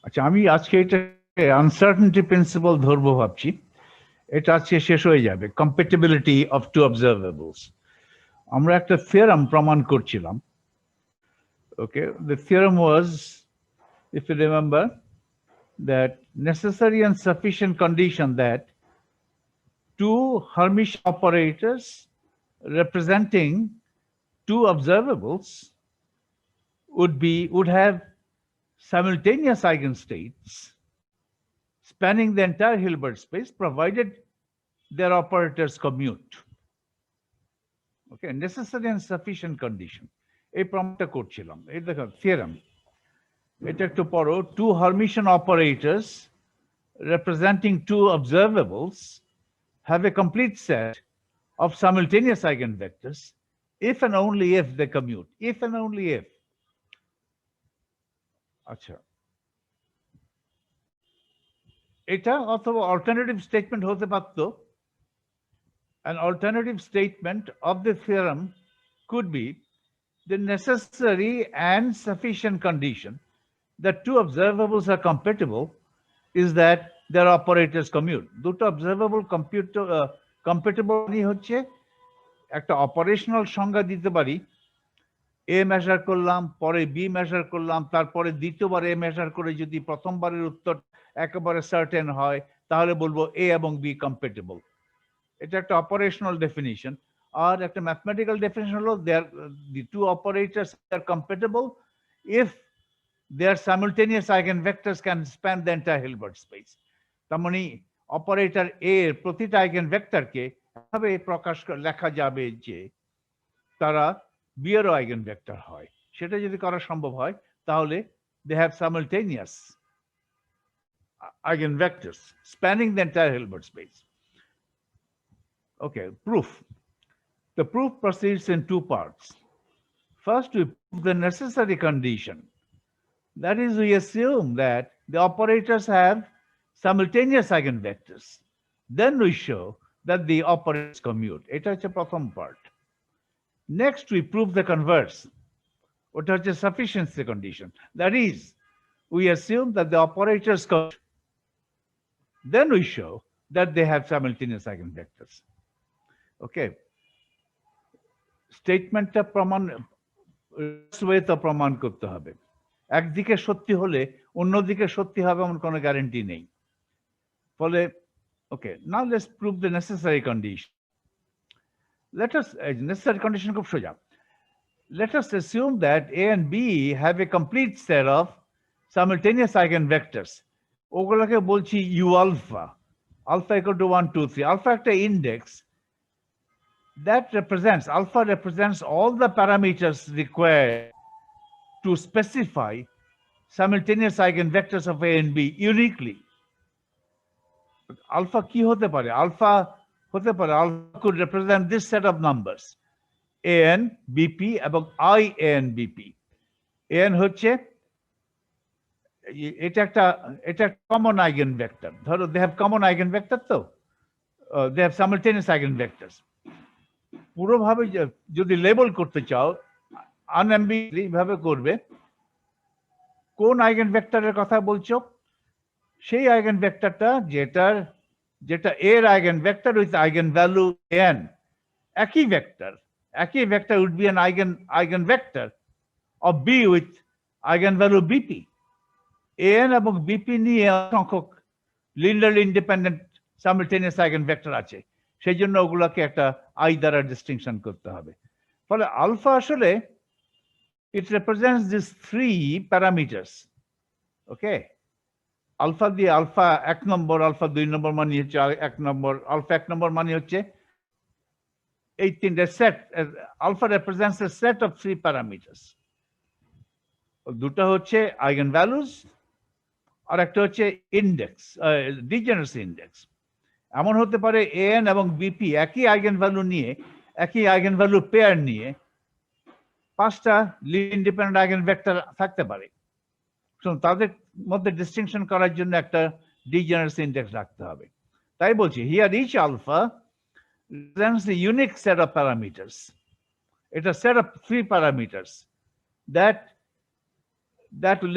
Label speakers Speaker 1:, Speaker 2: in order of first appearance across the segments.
Speaker 1: আচ্ছা, আমি আজকে এটা আনসার্টেনটি প্রিন্সিপাল ধরবো ভাবছি। এটা আজকে শেষ হয়ে যাবে, কম্প্যাটিবিলিটি অফ টু অবজারভেবলস। আমরা একটা থিওরাম প্রমাণ করছিলাম। ওকে, the theorem was, if you remember, that necessary and sufficient condition that two Hermitian operators representing two observables would have simultaneous eigenstates spanning the entire Hilbert space, provided their operators commute. Okay, necessary and sufficient condition. এই প্রমাণটা করছিলাম। এই দেখো theorem, এটা একটু পড়ো। Two Hermitian operators representing two observables have a complete set of simultaneous eigenvectors if and only if they commute. If and only if. আচ্ছা, এটা অথবা অল্টারনেটিভ স্টেটমেন্ট হতে পারত। An alternative statement of the theorem could be the necessary and sufficient condition that two observables are compatible is that their operators commute. দুটো observable compatible হচ্ছে একটা operational সংজ্ঞা দিতে পারি। এ মেজার করলাম, পরে বি মেজার করলাম, তারপরে দ্বিতীয়বার এ মেজার করে যদি প্রথমবারের উত্তর একেবারে সার্টেন হয়, তাহলে বলবো এ এবং বি কম্প্যাটিবল। এটা একটা অপারেশনাল ডেফিনিশন। আর একটা ম্যাথমেটিক্যাল ডেফিনিশন হলো the two operators are compatible if their simultaneous eigenvectors can span the entire Hilbert space. তার মানে অপারেটর এ এর প্রতিটা আইগেনভেক্টরকে এভাবে লেখা যাবে যে তারা বি এরও আইগেনভেক্টর হয়। সেটা যদি করা সম্ভব হয়, তাহলে they have simultaneous eigenvectors spanning the entire Hilbert space. Okay, proof. The proof proceeds in two parts. First, we prove the necessary condition. That is, we assume that the operators have simultaneous eigenvectors. Then we show that the operators commute. এটা হচ্ছে প্রথম part. Next, we prove the converse. ওটা হচ্ছে sufficiency condition. That is, we assume that the operators commute. Then we show that they have simultaneous eigenvectors. Okay. স্টেটমেন্টটা প্রমাণ ওয়েতে প্রমাণ করতে হবে। একদিকে সত্যি হলে অন্যদিকে সত্যি হবে এমন কোনো গ্যারান্টি নেই। ফলে okay, now let's prove the necessary condition. Let us, necessary condition খুব সোজা। Let us assume that A and B have a complete set of simultaneous eigenvectors. ওগুলোকে বলছি U alpha. Alpha equal to 1, 2, 3. Alpha একটা index that represents, alpha represents all the parameters required to specify simultaneous eigenvectors of A and B uniquely. Alpha কি হতে পারে? Alpha হতে পারে, alpha could represent this set of numbers, an, bp এবং I an bp. an হচ্ছে এটা common eigenvector. ধরো they have common eigenvector, তো they have simultaneous eigenvectors. পুরোভাবে যদি লেবেল করতে চাও, আনঅ্যাম্বিগুয়াসলি ভাবে করবে। কোন আইগেনভেক্টরের কথা বলছো? সেই আইগেনভেক্টরটা যেটা এর আইগেনভেক্টর উইথ আইগেনভ্যালু n, একই vector would be an eigenvector of B with eigenvalue BP. an এবং বিপি নিয়ে সংখ্যক লিনিয়ারলি ইন্ডিপেন্ডেন্ট সাইমultaneous আইগেনভেক্টর আছে, সেই জন্য ওগুলোকে একটা আই দ্বারা ডিস্টিংশন করতে হবে। ফলে আলফা আসলে it represents these three parameters. Okay, alpha দিয়ে আলফা 1 নম্বর, আলফা 2 নম্বর মানে হচ্ছে 1 নম্বর, আলফা 1 নম্বর মানে হচ্ছে এই তিনটে set. Alpha represents a set of three parameters. দুটো হচ্ছে আইগেন ভ্যালুস আর একটা হচ্ছে ইন্ডেক্স, ডিজেনারেসি ইন্ডেক্স। এমন হতে পারে an এবং bp একই আইগেন ভ্যালু নিয়ে, একই আইগেন ভ্যালু পেয়ার নিয়ে 5টা ইন্ডিপেন্ডেন্ট আইগেন ভেক্টর থাকতে পারে। তাদের মধ্যে ডিস্টিংশন করার জন্য একটা ডিজেনারেসি ইন্ডেক্স রাখতে হবে। তাই বলছি, here each alpha represents the unique set of parameters. It's a set of three parameters that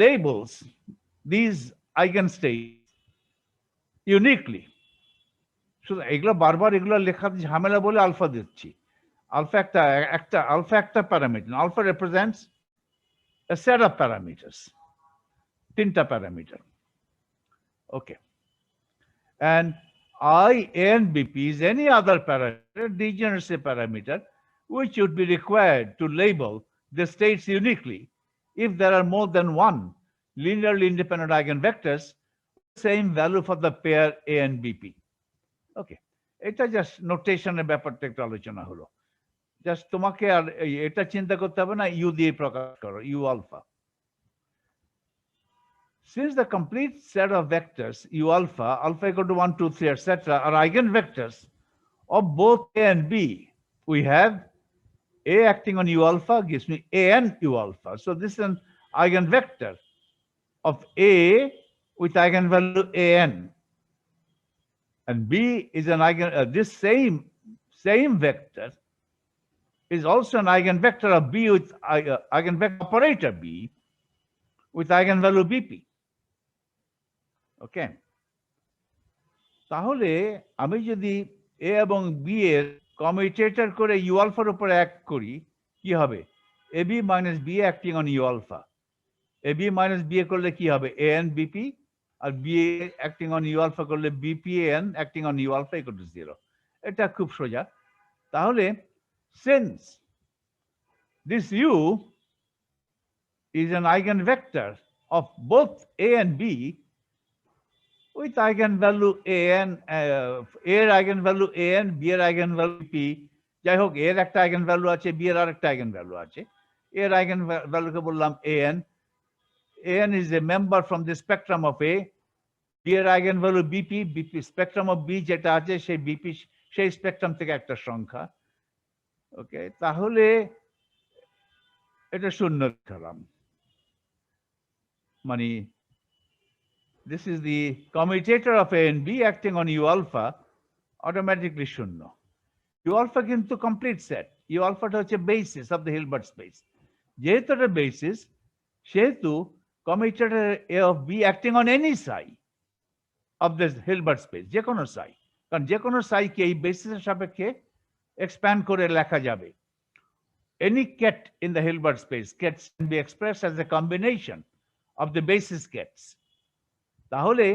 Speaker 1: labels these eigenstates uniquely. শুধু এগুলো বারবার এগুলো লেখা ঝামেলা বলে আলফা দিচ্ছি। আলফা একটা parameter. Alpha represents a set of parameters. তিনটা parameter. Okay. And I and BP is any other parameter, degeneracy parameter, which would be required to label the states uniquely if there are more than one linearly independent eigenvectors, same value for the pair A and BP. Okay. এটা just নোটেশনের ব্যাপারটা একটু আলোচনা হলো। Just তোমাকে আর এটা চিন্তা করতে হবে না, ইউ দিয়ে প্রকাশ করো, U alpha. Since the complete set of vectors u alpha, alpha equal to 1, 2, 3, etc., are eigenvectors of both A and B, we have A acting on u alpha gives me an u alpha. So this is an eigenvector of A with eigenvalue an. And B is an this same vector is also an eigenvector of B with eigenvector operator B with eigenvalue BP. Okay. তাহলে আমি যদি A এবং B এর commutator করে u আলফার উপর act করি, কি হবে? AB minus B acting on u alpha. AB minus B করলে কি হবে? AN BP, R B acting on u alpha করলে BP AN acting on u alpha equal to 0. এটা খুব সোজা। তাহলে since this u is an eigenvector of both A and B with eigenvalue an, A এর eigenvalue an, B এর eigenvalue P, যাই হোক এর একটা eigenvalue আছে, B এর আরেকটা eigenvalue আছে। এর eigenvalue কে বললাম an. an is a member from the spectrum of A. B এর eigenvalue BP, BP spectrum of B যেটা আছে সেই BP সেই স্পেকট্রাম থেকে একটা সংখ্যা। ওকে, তাহলে এটা শূন্য খেলাম। মানে this is the commutator of A and B acting on u alpha, automatically শূন্য। u alpha কিন্তু complete set, u alpha টা হচ্ছে basis of the Hilbert space। যেহেতু এটা basis, সেহেতু commutator A of B acting on any psi of this Hilbert space, যে কোনো psi, কারণ যে কোনো psi কে এই বেসিসের সাপেক্ষে expand করে লেখা যাবে। Any ket in the Hilbert space, kets can be expressed as a combination of the basis kets. তাহলে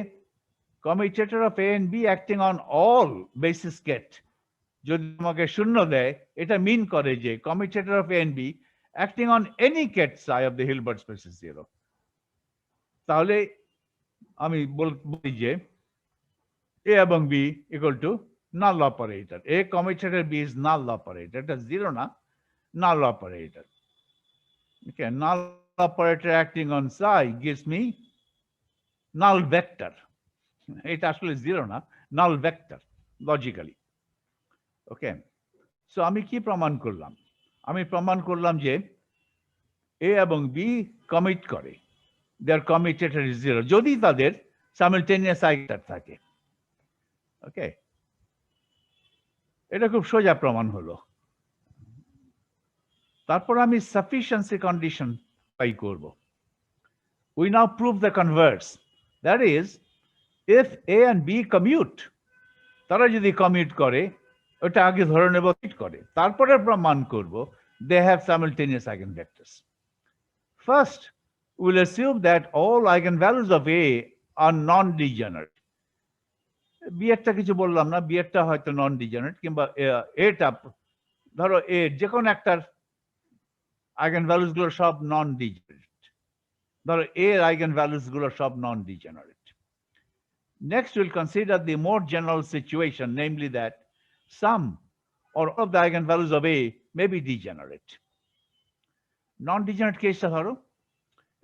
Speaker 1: commutator of A and B acting on all basis ket যদি আমাকে শূন্য দেয়, এটা মিন করে যে commutator of A and B acting on any ket psi of the Hilbert space is 0. তাহলে আমি বলি যে A এবং B equal to null operator. A commutator B is null operator. এটা 0 না, null operator. Okay, null operator acting on psi gives me null vector. এটা আসলে 0 না, null vector logically. Okay, so আমি কি প্রমাণ করলাম? আমি প্রমাণ করলাম যে A এবং B commit করে, their commutator is 0 যদি তাদের simultaneous eigenvector থাকে। ওকে, এটা খুব সোজা প্রমাণ হলো। তারপর আমি sufficiency condition apply করব। We now prove the converse, that is, if A and B commute, তারা যদি commute করে, ওটা আগে ধরে নেব করে, তারপরে প্রমাণ করব they have simultaneous eigenvectors. First, we'll assume that all eigenvalues of A are non-degenerate. B একটা কিছু বললাম না, B একটা হয়তো non-degenerate, কিংবা এটা ধরো A যে কোনো একটার eigenvalues গুলো সব non-degenerate। ধরো A এর eigenvalues গুলো সব non-degenerate। Next, we'll consider the more general situation, namely that some or all of the eigenvalues of A may be degenerate. Non-degenerate case ধরো,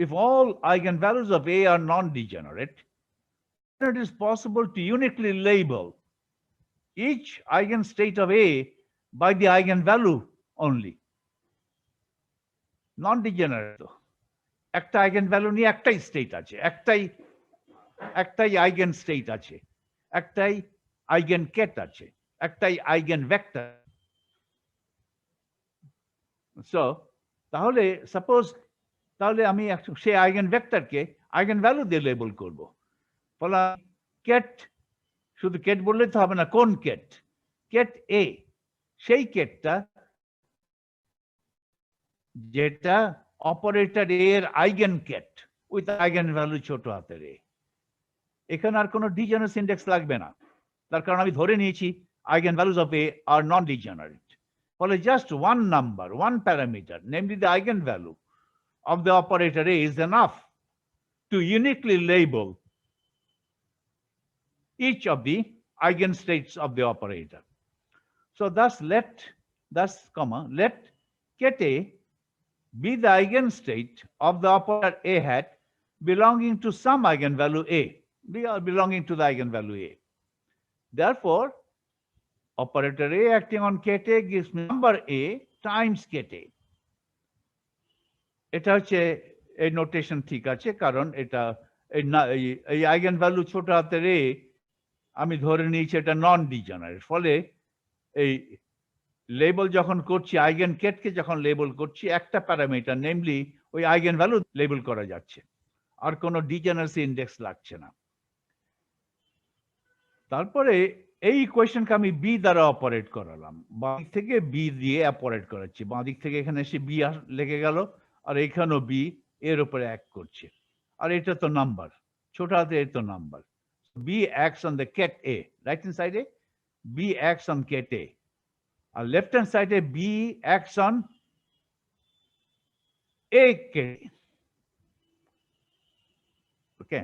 Speaker 1: if all eigenvalues of A are non-degenerate, then it is possible to uniquely label each eigenstate of A by the eigenvalue only. Non-degenerate তো একটা eigenvalue নিয়ে একটাই state আছে, একটাই eigenstate আছে, একটাই eigenket আছে, একটাই eigenvector। So তাহলে সাপোজ, তাহলে আমি সেই eigenvectorকে আইগেন ভ্যালু দিয়ে লেবেল করব। ফলে কেট, শুধু কেট বললে তো হবে না, কোন কেট? কেট এ, সেই কেটটা যেটা অপারেটর এর eigen ket with eigen value ছোট হাতের এ। এখানে আর কোনো ডিজেনারেস ইন্ডেক্স লাগবে না, তার কারণ আমি ধরে নিয়েছি eigenvalues of A are non degenerate. ফলে just one number, one parameter, namely the eigenvalue of the operator A is enough to uniquely label each of the eigenstates of the operator. So thus let ket A be the eigenstate of the operator A hat belonging to some eigenvalue A, belonging to the eigenvalue A. Therefore, operator A acting on ket A gives me number A times ket A. এটা হচ্ছে এই notation ঠিক আছে, কারণ এটা এই eigen value ছোট হাতের এ আমি ধরে নিয়েছি এটা নন ডিজেনারেট। ফলে এই লেবেল যখন করছি, আইগেন কেটকে যখন লেবেল করছি, একটা প্যারামিটার নেমলি ওই আইগেন ভ্যালু লেবেল করা যাচ্ছে, আর কোনো ডিজেনারেসি ইন্ডেক্স লাগছে না। তারপরে এই ইকুয়েশনকে আমি বি দ্বারা অপারেট করালাম, বাঁ দিক থেকে বি দিয়ে অপারেট করাচ্ছি। বাঁ দিক থেকে এখানে এসে বি লেগে গেল, আর এখানেও বি এর উপরে এক করছে, আর এটা তো নাম্বার, ছোট হাতে এর তো number. B acts on the ket A, right hand সাইডে B acts on ket A, আর লেফট হ্যান্ড সাইডে বি অ্যাক্টস অন এ কে। ওকে,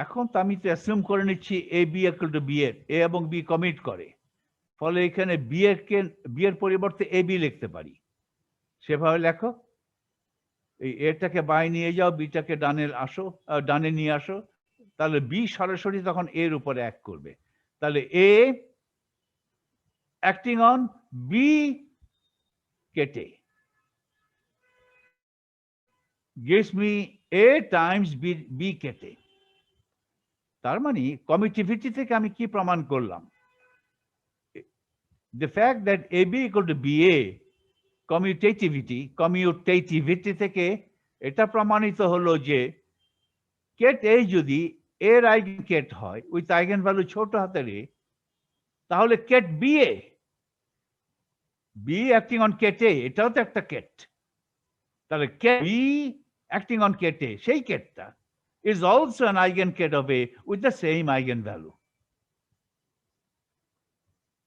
Speaker 1: এখন তো আমি তো অ্যাসিউম করে নিচ্ছি A B equal to B এর, এ এবং বি কমিট করে, ফলে এখানে বি এর পরিবর্তে এ বি লিখতে পারি। সেভাবে লেখো, এই এটাকে বাই নিয়ে যাও, বিটাকে ডানে নিয়ে আসো, তাহলে বি সরাসরি তখন এর উপরে এক করবে। তাহলে এ অ্যাক্টিং অন বি কেটে gives me a times b কেটে। তার মানে কমিউটিভিটি থেকে আমি কি প্রমাণ করলাম? The fact that ab equal to ba, কমিউটেটিভিটি থেকে এটা প্রমাণিত হলো যে কেট এ যদি এর আইগেন কেট হয় উইথ আইগেন ভ্যালু ছোট হাতের এ, তাহলে ket B a, B acting on ket a, এটাও তো একটা কেট। তাহলে ket B acting on ket a, সেই কেটটা is also an eigenket of A with the same eigenvalue.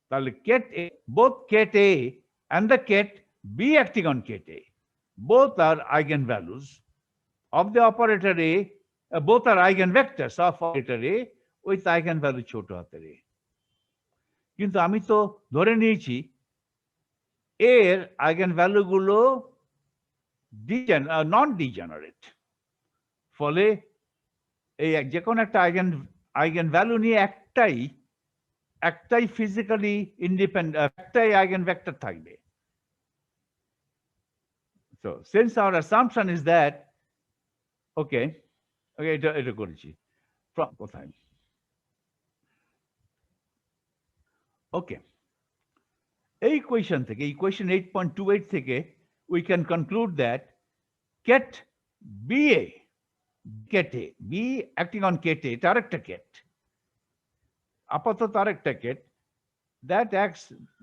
Speaker 1: তাহলে ket A, both ket A and the ket B acting on ket A, both are eigenvalues of the operator A, both are eigenvectors of operator A with eigenvalue ছোট হাতের a। কিন্তু আমি তো ধরে নিয়েছি এর eigenvalue গুলো নন ডিজেনারেট, ফলে এই যে কোনো একটা আইগেন ভ্যালু নিয়ে একটাই ফিজিক্যালি ইন্ডিপেন্ডেন্ট, একটাই আইগেন ভেক্টর থাকবে। So since our assumption is that, okay, এটা করেছি কোথায়, ওকে, এই ইকুয়েশন থেকে, ইকুয়েশন 8.28 থেকে we can conclude that ket BA, ket A, B acting on ket A, এটা আরেকটা ket, আপাতত আরেকটা ket,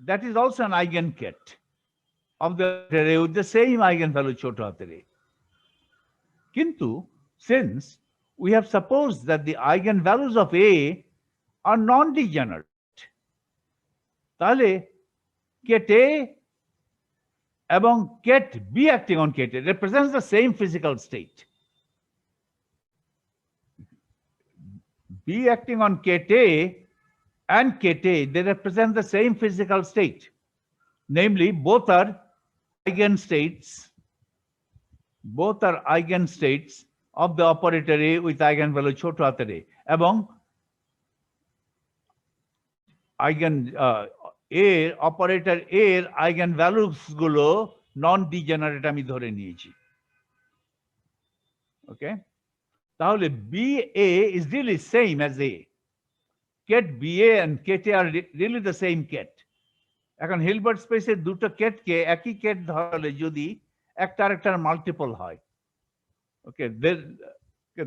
Speaker 1: that is also an eigenket of the array with the same eigenvalue ছোট হাতের a. কিন্তু since we have supposed that the eigenvalues of A are non-degenerate, তাহলে ket A এবং ket B acting on ket A represents the same physical state. B acting on ket A and ket A, they represent the same physical state. Namely, both are eigenstates of the operator A with eigenvalue ছোট হাতের a, এবং operator A এর eigenvalues গুলো নন degenerate আমি ধরে নিয়েছি। ওকে, তাহলে BA is really same as A. Ket BA and ket A are really the same ket. এখন হিলবার্ট স্পেসের দুটো কেটকে একই কেট ধরলে যদি একটা আরেকটার মাল্টিপল হয়, Okay,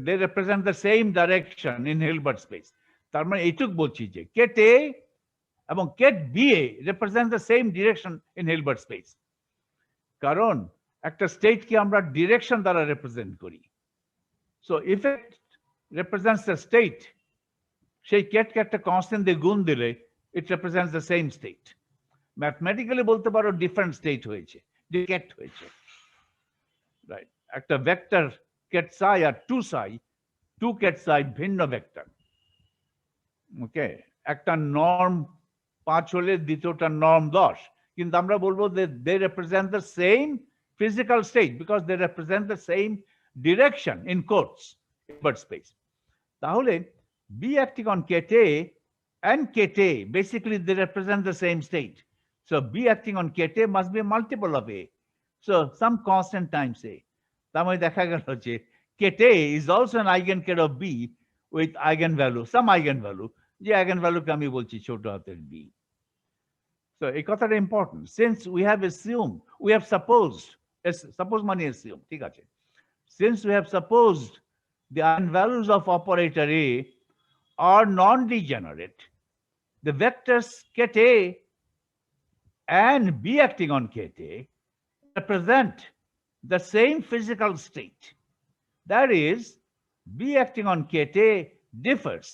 Speaker 1: they represent the same direction in Hilbert space. তার মানে এইটুক বলছি যে ket A এবং ket BA represent the same direction in Hilbert space. কারণ একটা স্টেটকে আমরা ডিরেকশন দ্বারা রিপ্রেজেন্ট করি। So if it represents the state, সেই কেটকে একটা কনস্ট্যান্ট দিয়ে গুণ দিলে ইট represents the same state. Mathematically বলতে পারো ডিফারেন্ট স্টেট হয়েছে, কেট হয়েছে, রাইট? একটা ভেক্টর কেট সাই আর টু কেট সাই ভিন্ন ভেক্টর। ওকে, একটা নর্ম 5 হলে দ্বিতীয়টা নর্ম 10, কিন্তু আমরা বলবো যে they represent the same physical state because they represent the same direction in quotes Hilbert space. তাহলে B acting on ket A and ket A, basically they represent the same state. So B acting on ket A must be a multiple of A. So some constant times A. তার মানে দেখা গেল যে ket A is also an eigenket of B with eigenvalue, some eigenvalue, যে eigenvalue আমি বলছি ছোট হাতের B. So এই কথাটা important. Since we have assumed, we have supposed, suppose মানে assume, ঠিক আছে? Since we have supposed the eigenvalues of operator A are non-degenerate, the vectors ket A and B acting on ket A represent the same physical state. That is, B acting on ket A differs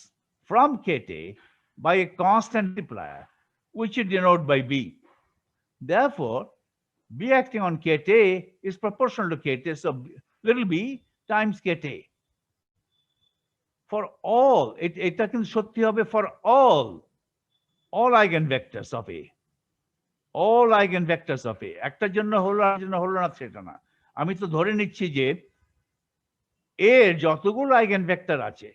Speaker 1: from ket A by a constant multiplier, which you denote by B. Therefore, B acting on ket A is proportional to ket A, so little b times ket A. For all, এটা কিন্তু সত্যি হবে for all eigenvectors of A. All eigenvectors of A. একটার জন্য হলো আর জন্য হলো না সেটা না। আমি তো ধরে নিচ্ছি যে A এর যতগুলো eigenvector আছে,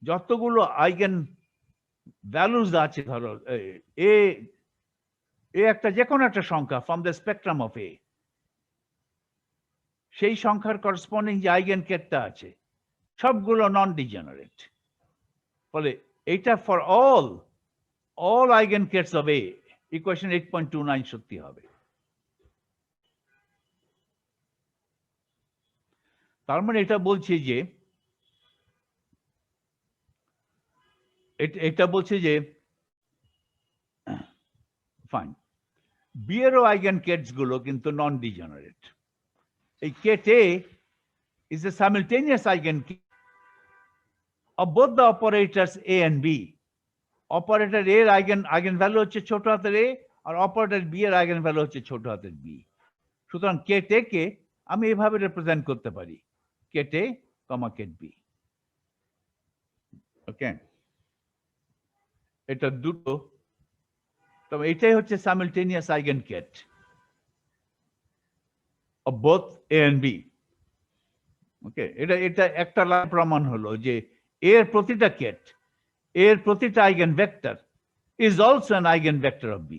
Speaker 1: যতগুলো আইগেন ভ্যালুজ আছে, ধরো A একটা যে কোনো একটা সংখ্যা from the spectrum of A, সেই সংখ্যার করসপন্ডিং যে আইগেন কেটটা আছে সবগুলো নন ডিজেনারেট। ফলে এইটা for all eigenkets of A, equation 8.29 সত্যি হবে। তার মানে এটা বলছে যে ফাইন, বি এরও আইগেনকেটস গুলো কিন্তু নন ডিজেনারেট। এই ket A is a simultaneous eigenket of both the operators A and B. Operator A এর eigenvalue হচ্ছে ছোট হাতের A, আর operator B এর eigenvalue হচ্ছে ছোট হাতের B। সুতরাং ket A কে আমি এভাবে রিপ্রেজেন্ট করতে পারি, ket A, ket B। ওকে, এটা দুটো, তবে এটাই হচ্ছে simultaneous eigenket of both A and B. ওকে, এটা একটা লাইন প্রমাণ হলো যে এর প্রতিটা কেট, এর প্রতিটা eigenvector is also an eigenvector of B.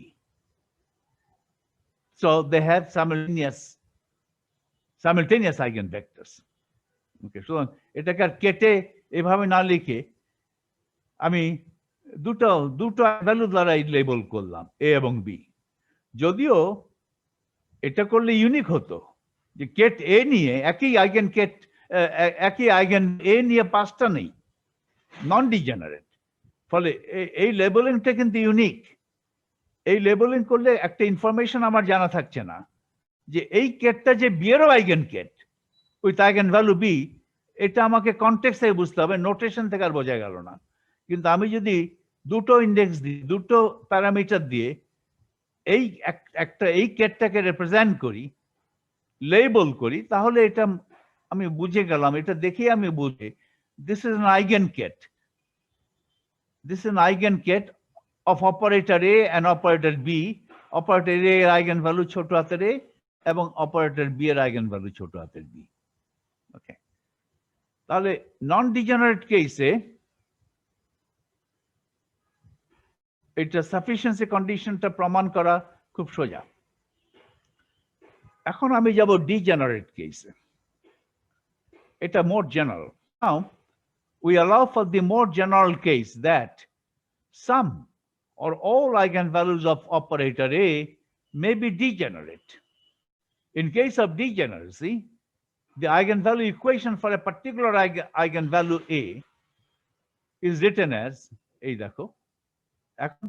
Speaker 1: So they have simultaneous eigenvectors. ওকে, সুতরাং এটাকে আর কেটে এভাবে না লিখে আমি দুটো ভ্যালু দ্বারাই লেবেল করলাম A এবং B। যদিও এটা করলে ইউনিক হতো যে কেট A নিয়ে একই আইগেন A নিয়ে 5টা নেই, নন ডিজেনারেট। ফলে এই লেবেলিংটা কিন্তু ইউনিক। এই লেবেলিং করলে একটা ইনফরমেশন আমার জানা থাকছে না যে এই কেটটা যে বি এরও eigen ket with eigenvalue B, এটা আমাকে কনটেক্সট থেকে বুঝতে হবে, নোটেশন থেকে আর বোঝা গেল না। কিন্তু আমি যদি দুটো ইন্ডেক্স দিই, দুটো প্যারামিটার দিয়ে এই কেটটাকে রিপ্রেজেন্ট করি, লেবেল করি, তাহলে এটা আমি বুঝে গেলাম, এটা দেখে আমি বুঝে this is an eigenket, this is an eigenket of operator A and operator B। Operator A এর আইগেন ভ্যালু ছোট হাতের A এবং অপারেটর B এর আইগেন ভ্যালু ছোট হাতের B। ওকে, তাহলে নন ডিজেনারেট কেসে এটা সাফিসিয়েন্সি কন্ডিশনটা প্রমাণ করা খুব সোজা। এখন আমি যাব ডিজেনারেট কেসে, এটা more general. Now we allow for the more general case that some or all eigenvalues of operator A may be degenerate. In case of degeneracy, the eigenvalue equation for a particular eigenvalue A is written as, এই দেখো, এখন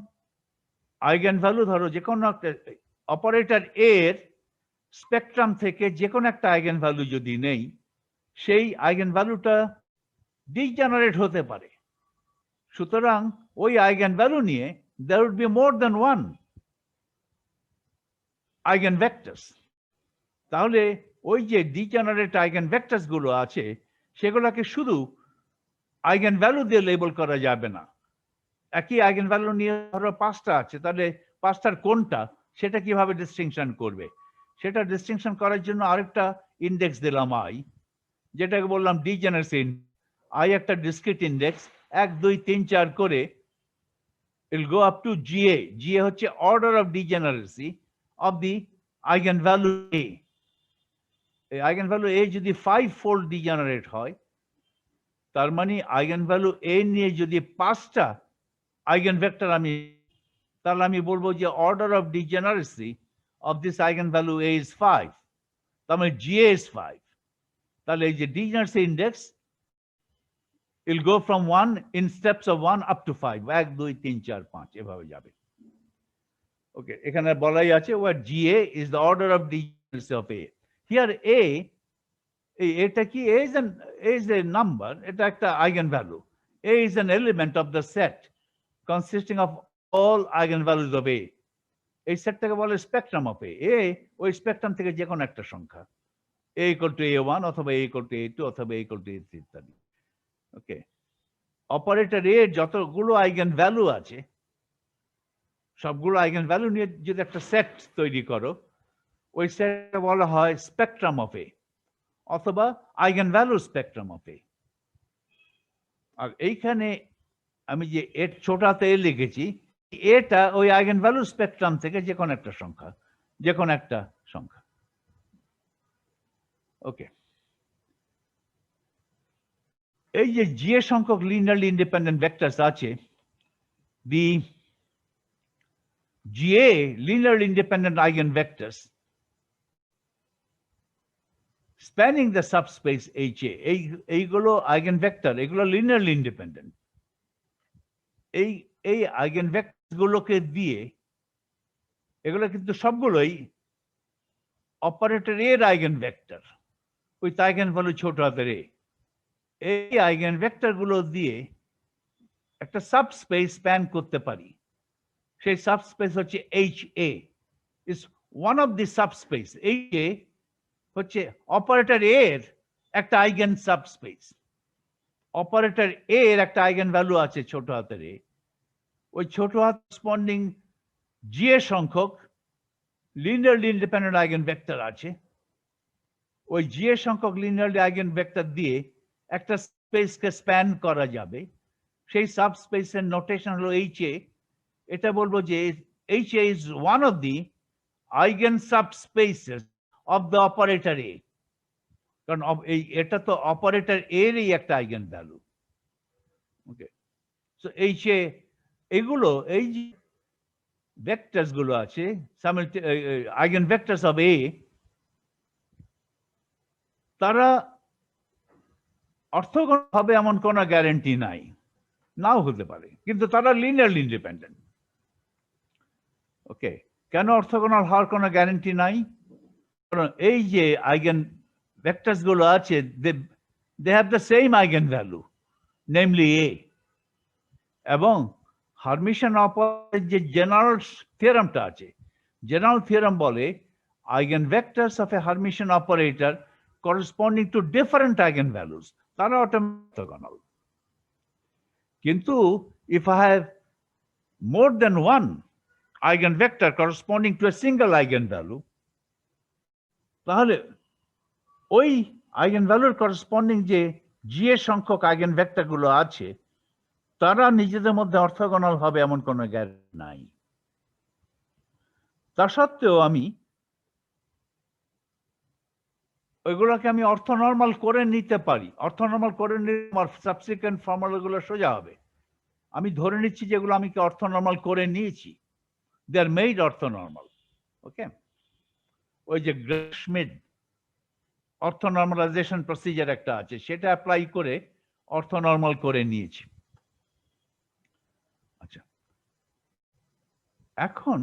Speaker 1: eigenvalue ধরো যে কোনো একটা operator A এর spectrum থেকে যে কোনো একটা eigenvalue যদি নেই, সেই eigenvalueটা ডিজেনারেট হতে পারে। সুতরাং ওই eigenvalue নিয়ে there would be more than one eigenvectors. তাহলে ওই যে ডিজেনারেট eigenvectors গুলো আছে সেগুলোকে শুধু eigenvalue দিয়ে লেবেল করা যাবে না। একই eigenvalue নিয়ে ধরো 5টা আছে, তাহলে 5টার কোনটা সেটা কিভাবে ডিস্টিংশন করবে? সেটা ডিস্টিংশন করার জন্য আরেকটা ইন্ডেক্স দিলাম I, যেটাকে বললাম ডিজেনারেসি। I একটা ডিসক্রিট ইন্ডেক্স 1 2 3 4 করে it'll go up to GA. GA হচ্ছে order of degeneracy of the eigenvalue A. এই eigenvalue A যদি 5-fold degenerate হয়, তার মানে eigenvalue A নিয়ে যদি 5টা eigenvector তাহলে আমি বলবো যে order of degeneracy of this eigenvalue A is 5. তার মানে GA is 5. তাহলে এই যে degeneracy index it'll go from 1 in steps of 1 up to 5. 1 2 3 4 5 এভাবে যাবে। ওকে, এখানে বলাই আছে where GA is the order of degeneracy of A. Here A, এটা কি? A is a number, এটা একটা eigenvalue. A is an element of the set consisting of all eigenvalues of A. এই সেটটাকে বলে স্পেকট্রাম অফ A. A ওই spectrum থেকে যে কোনো একটা সংখ্যা, A equal to A1 অথবা A equal to A2 অথবা A equal to A3 ইত্যাদি। ওকে, অপারেটর A যতগুলো eigenvalue আছে সবগুলো eigenvalue নিয়ে যদি একটা সেট তৈরি করো, ওই সেটটা বলা হয় স্পেকট্রাম অফ A অথবা eigenvalue স্পেকট্রাম অফ A। আর এইখানে আমি যে এর ছোটাতে লিখেছি, এটা ওই eigenvalue স্পেকট্রাম থেকে যে কোনো একটা সংখ্যা, ওকে। এই যে GA সংখ্যক লিনিয়ারলি ইন্ডিপেন্ডেন্ট ভেক্টরস আছে, the GA linearly independent eigenvectors spanning the subspace HA, এইগুলো eigenvector, এগুলো linearly independent। এই eigenvectors গুলোকে দিয়ে, এগুলো কিন্তু সবগুলোই অপারেটর এর eigenvector, ওই eigenvalue ছোট হাতের A। এই eigenvector গুলো দিয়ে একটা সাবস্পেস স্প্যান করতে পারি। সেই সাবস্পেস হচ্ছে HA, is one of the subspace। HA হচ্ছে অপারেটর এর একটা আইগেন সাবস্পেস। অপারেটর এ এর একটা আইগেন ভ্যালু আছে ছোট হাতের A, ওই ছোট হাত করেসপন্ডিং GA সংখ্যক লিনিয়ারলি ইন্ডিপেন্ডেন্ট আইগেন ভেক্টর আছে। ওই GA সংখ্যক লিনিয়ারলি আইগেন ভেক্টর দিয়ে একটা স্পেসকে স্প্যান করা যাবে। সেই সাবস্পেসের নোটেশন হলো HA। এটা বলবো যে HA is one of the eigen subspaces of the operator A, কারণ এটা তো অপারেটর এরই একটা আইগেন ভ্যালু। ওকে, সো HA এগুলো, এই যে ভেক্টরস গুলো আছে আইগেন ভেক্টরস অফ A, তারা অর্থগণ হবে এমন কোনো গ্যারান্টি নাই, নাও হতে পারে, কিন্তু তারা লিনিয়ারলি ইন্ডিপেন্ডেন্ট। ওকে, কেন অর্থগোনাল হওয়ার কোনো গ্যারান্টি নাই? কারণ এই যে আইগেন ভেক্টরস গুলো আছে, they have the same eigenvalue, namely A। এবং হার্মিশন অপারেটর যে জেনারেল থিওরামটা আছে, জেনারেল থিওরাম বলে eigenvectors of a Hermitian operator corresponding to different eigenvalues, তারা অর্থগোনাল। কিন্তু if I have more than one eigenvector corresponding to a single eigenvalue, তাহলে ওই eigenvalue corresponding যে GA সংখ্যক eigenvector গুলো আছে, তারা নিজেদের মধ্যে অর্থগোনাল হবে এমন কোনো গ্যারান্টি নাই। তা সত্ত্বেও আমি ওইগুলোকে আমি অর্থনর্মাল করে নিতে পারি। অর্থনর্মাল করে নিলে আমার সাবসিকুয়েন্ট ফর্মুলাগুলো সোজা হবে। আমি ধরে নিচ্ছি যেগুলো আমি কি অর্থনর্মাল করে নিয়েছি, they are made orthonormal। ওকে, ওই যে গ্রেশমিড অর্থো নর্মালাইজেশন প্রসিজার একটা আছে, সেটা অ্যাপ্লাই করে অর্থো নর্মাল করে নিয়েছি। আচ্ছা, এখন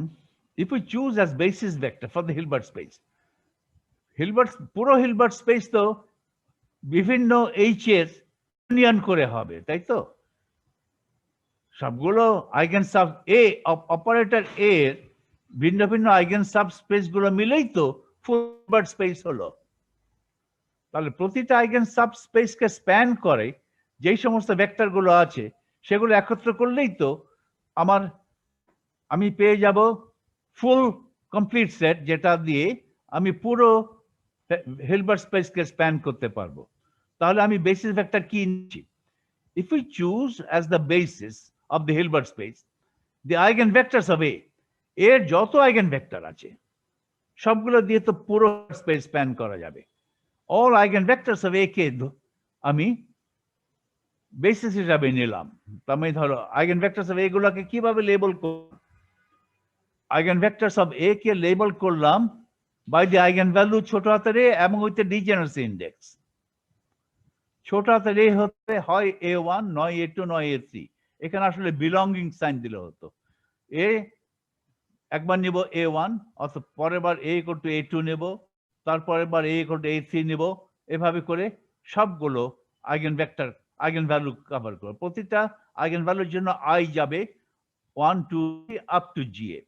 Speaker 1: if we choose as basis vector for the Hilbert space, পুরো হিলবার্ট স্পেস তো বিভিন্ন এইচ এর ইউনিয়ন করে হবে, তাই তো? সবগুলো আইগেন সাব এ অপারেটর এ এর ভিন্ন ভিন্ন আইগেন সাব স্পেস গুলো মিলেই তো ফুল হিলবার্ট স্পেস হলো। তাহলে প্রতিটা আইগেন সাব স্পেসকে স্প্যান করে যেই সমস্ত ভেক্টর গুলো আছে সেগুলো একত্র করলেই তো আমি পেয়ে যাব ফুল কমপ্লিট সেট, যেটা দিয়ে আমি পুরো হিলবার্ট স্পেসকে স্প্যান করতে পারবো। তাহলে আমি বেসিস ভেক্টর কি নিচ্ছি? If we choose as the basis of the Hilbert space the eigenvectors of A, এর যত eigenvector আছে সবগুলো দিয়ে তো পুরো স্পেস স্প্যান করা যাবে। All eigenvectors of A কে আমি বেসিস হিসাবে নিলাম। তার মানে ধরো eigenvectors of A গুলোকে কিভাবে লেবেল করব? eigenvectors of A K label করলাম by the eigenvalue ছোট হাতের a এবং উইথ দ্য ডিজেনারেসি ইন্ডেক্স। ছোট হাতের a হতে হয় A1, নয় A2, নয় A3। এখানে আসলে বিলঙ্গিং সাইন দিলে হতো। এ একবার নিব A1, অথবা পরের বার A equal to A2 নেব, তারপরের বার A equal to A3 নেব, এভাবে করে সবগুলো আইগেনভেক্টর আইগেনভ্যালু কভার করব। প্রতিটা আইগেনভ্যালুর জন্য I যাবে 1, 2 আপ টু GA।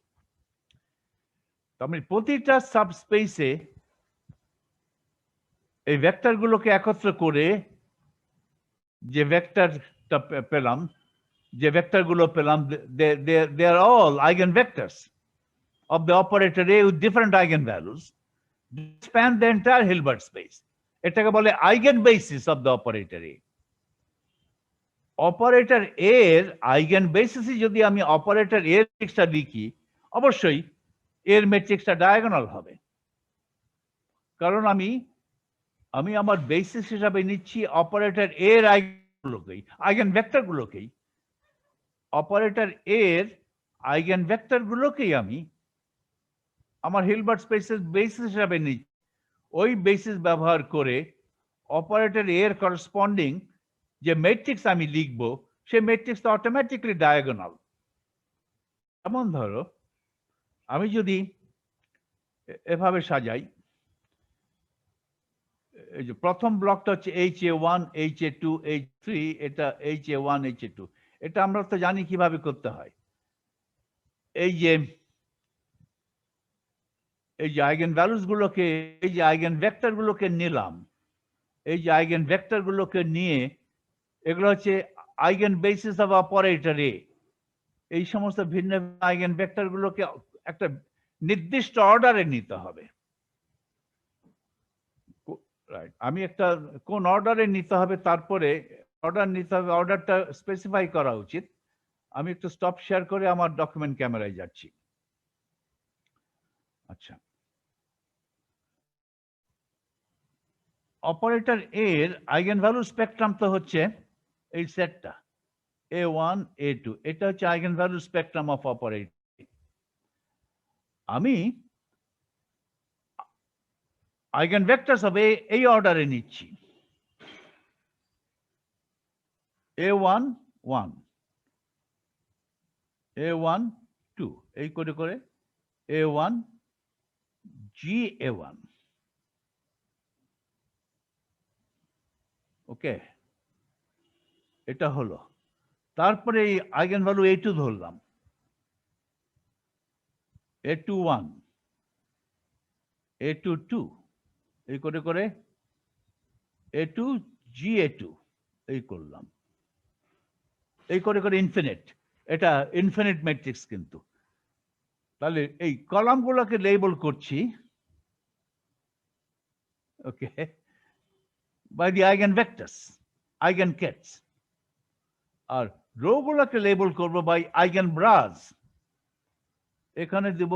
Speaker 1: তার প্রতিটা সাবস্পেসে এই ভেক্টরগুলোকে একত্র করে যে ভেক্টরটা পেলাম, যে ভেক্টরগুলো পেলাম, they are all eigenvectors of the operator A with different eigenvalues span the entire Hilbert space. এটাকে বলে eigenbasis of the operator A. Operator A এর eigenbasis যদি আমি অপারেটর A এর ম্যাট্রিক্সটা লিখি, অবশ্যই এর ম্যাট্রিক্সটা ডায়াগোনাল হবে, কারণ আমি আমার বেসিস হিসাবে নিচ্ছি অপারেটর A এর আইগেনভেক্টরগুলোকেই। অপারেটর A এর আইগেনভেক্টরগুলোকেই আমি আমার হিলবার্ট স্পেসের বেসিস হিসাবে নিচ্ছি। ওই বেসিস ব্যবহার করে অপারেটর A এর করসপন্ডিং যে ম্যাট্রিক্স আমি লিখব, সেই ম্যাট্রিক্সটা অটোমেটিক্যালি ডায়াগোনাল। যেমন ধরো আমি যদি এভাবে সাজাই, এই যে প্রথম ব্লকটা হচ্ছে HA1, HA2, H3, এটা HA1, HA2। এটা আমরা তো জানি কিভাবে করতে হয়। এই যে আইগেন ভ্যালুস গুলোকে, এই যে আইগেন ভেক্টর গুলোকে নিলাম, এই যে আইগেন ভেক্টর গুলোকে নিয়ে এগুলো হচ্ছে eigen basis of operator A। এই সমস্ত ভিন্ন আইগেন ভেক্টর গুলোকে একটা নির্দিষ্ট অর্ডারে নিতে হবে। রাইট, আমি একটা কোন অর্ডারে নিতে হবে, তারপরে অর্ডার নিতে হবে, অর্ডারটা স্পেসিফাই করা উচিত। আমি একটু স্টপ শেয়ার করে আমার ডকুমেন্ট ক্যামেরায় যাচ্ছি। আচ্ছা, অপারেটর A এর আইগেন ভ্যালু স্পেকট্রাম তো হচ্ছে এই সেটটা A1, A2। এটা হচ্ছে eigen value spectrum of operator. আমি আইগেন ভেক্টরস অফ A এই অর্ডারে নিচ্ছি। A1, 1, A1, 2, এই করে করে A1, GA1। ওকে, এটা হলো। তারপরে এই আইগেন ভ্যালু A2 ধরলাম, A2, 1, A2, 2, এই করে করে A2, GA2 এই করলাম, এই করে করে ইনফিনিট। এটা ইনফিনিট ম্যাট্রিক্স কিন্তু। তাহলে এই কলামগুলোকে লেবেল করছি, ওকে, বাই দি আইগেনভেক্টরস, আইগেনকেটস। আর রো গুলোকে লেবেল করবো বাই আইগেনব্রাস। এখানে দেব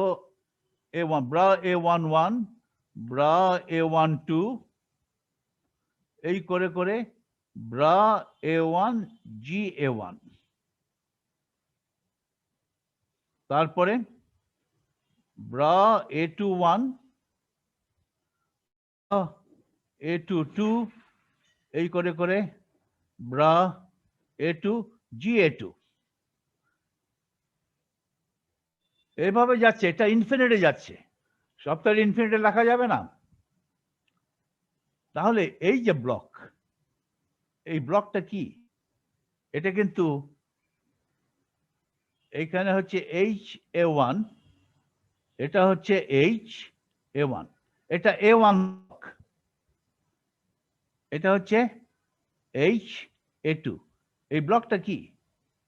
Speaker 1: A1 bra A11, bra A12, এই করে করে ব্রা A1, GA1। তারপরে ব্রা A21, A2 2 এই করে করে ব্রা A2 GA2 এইভাবে যাচ্ছে, এটা ইনফিনিটে যাচ্ছে, সবটা ইনফিনিটে লেখা যাবে না। তাহলে এই যে ব্লক, এই ব্লকটা কি? এটা কিন্তু এইখানে হচ্ছে HA1, এটা হচ্ছে HA1, এটা A1 ব্লক, এটা হচ্ছে HA2। এই ব্লকটা কি?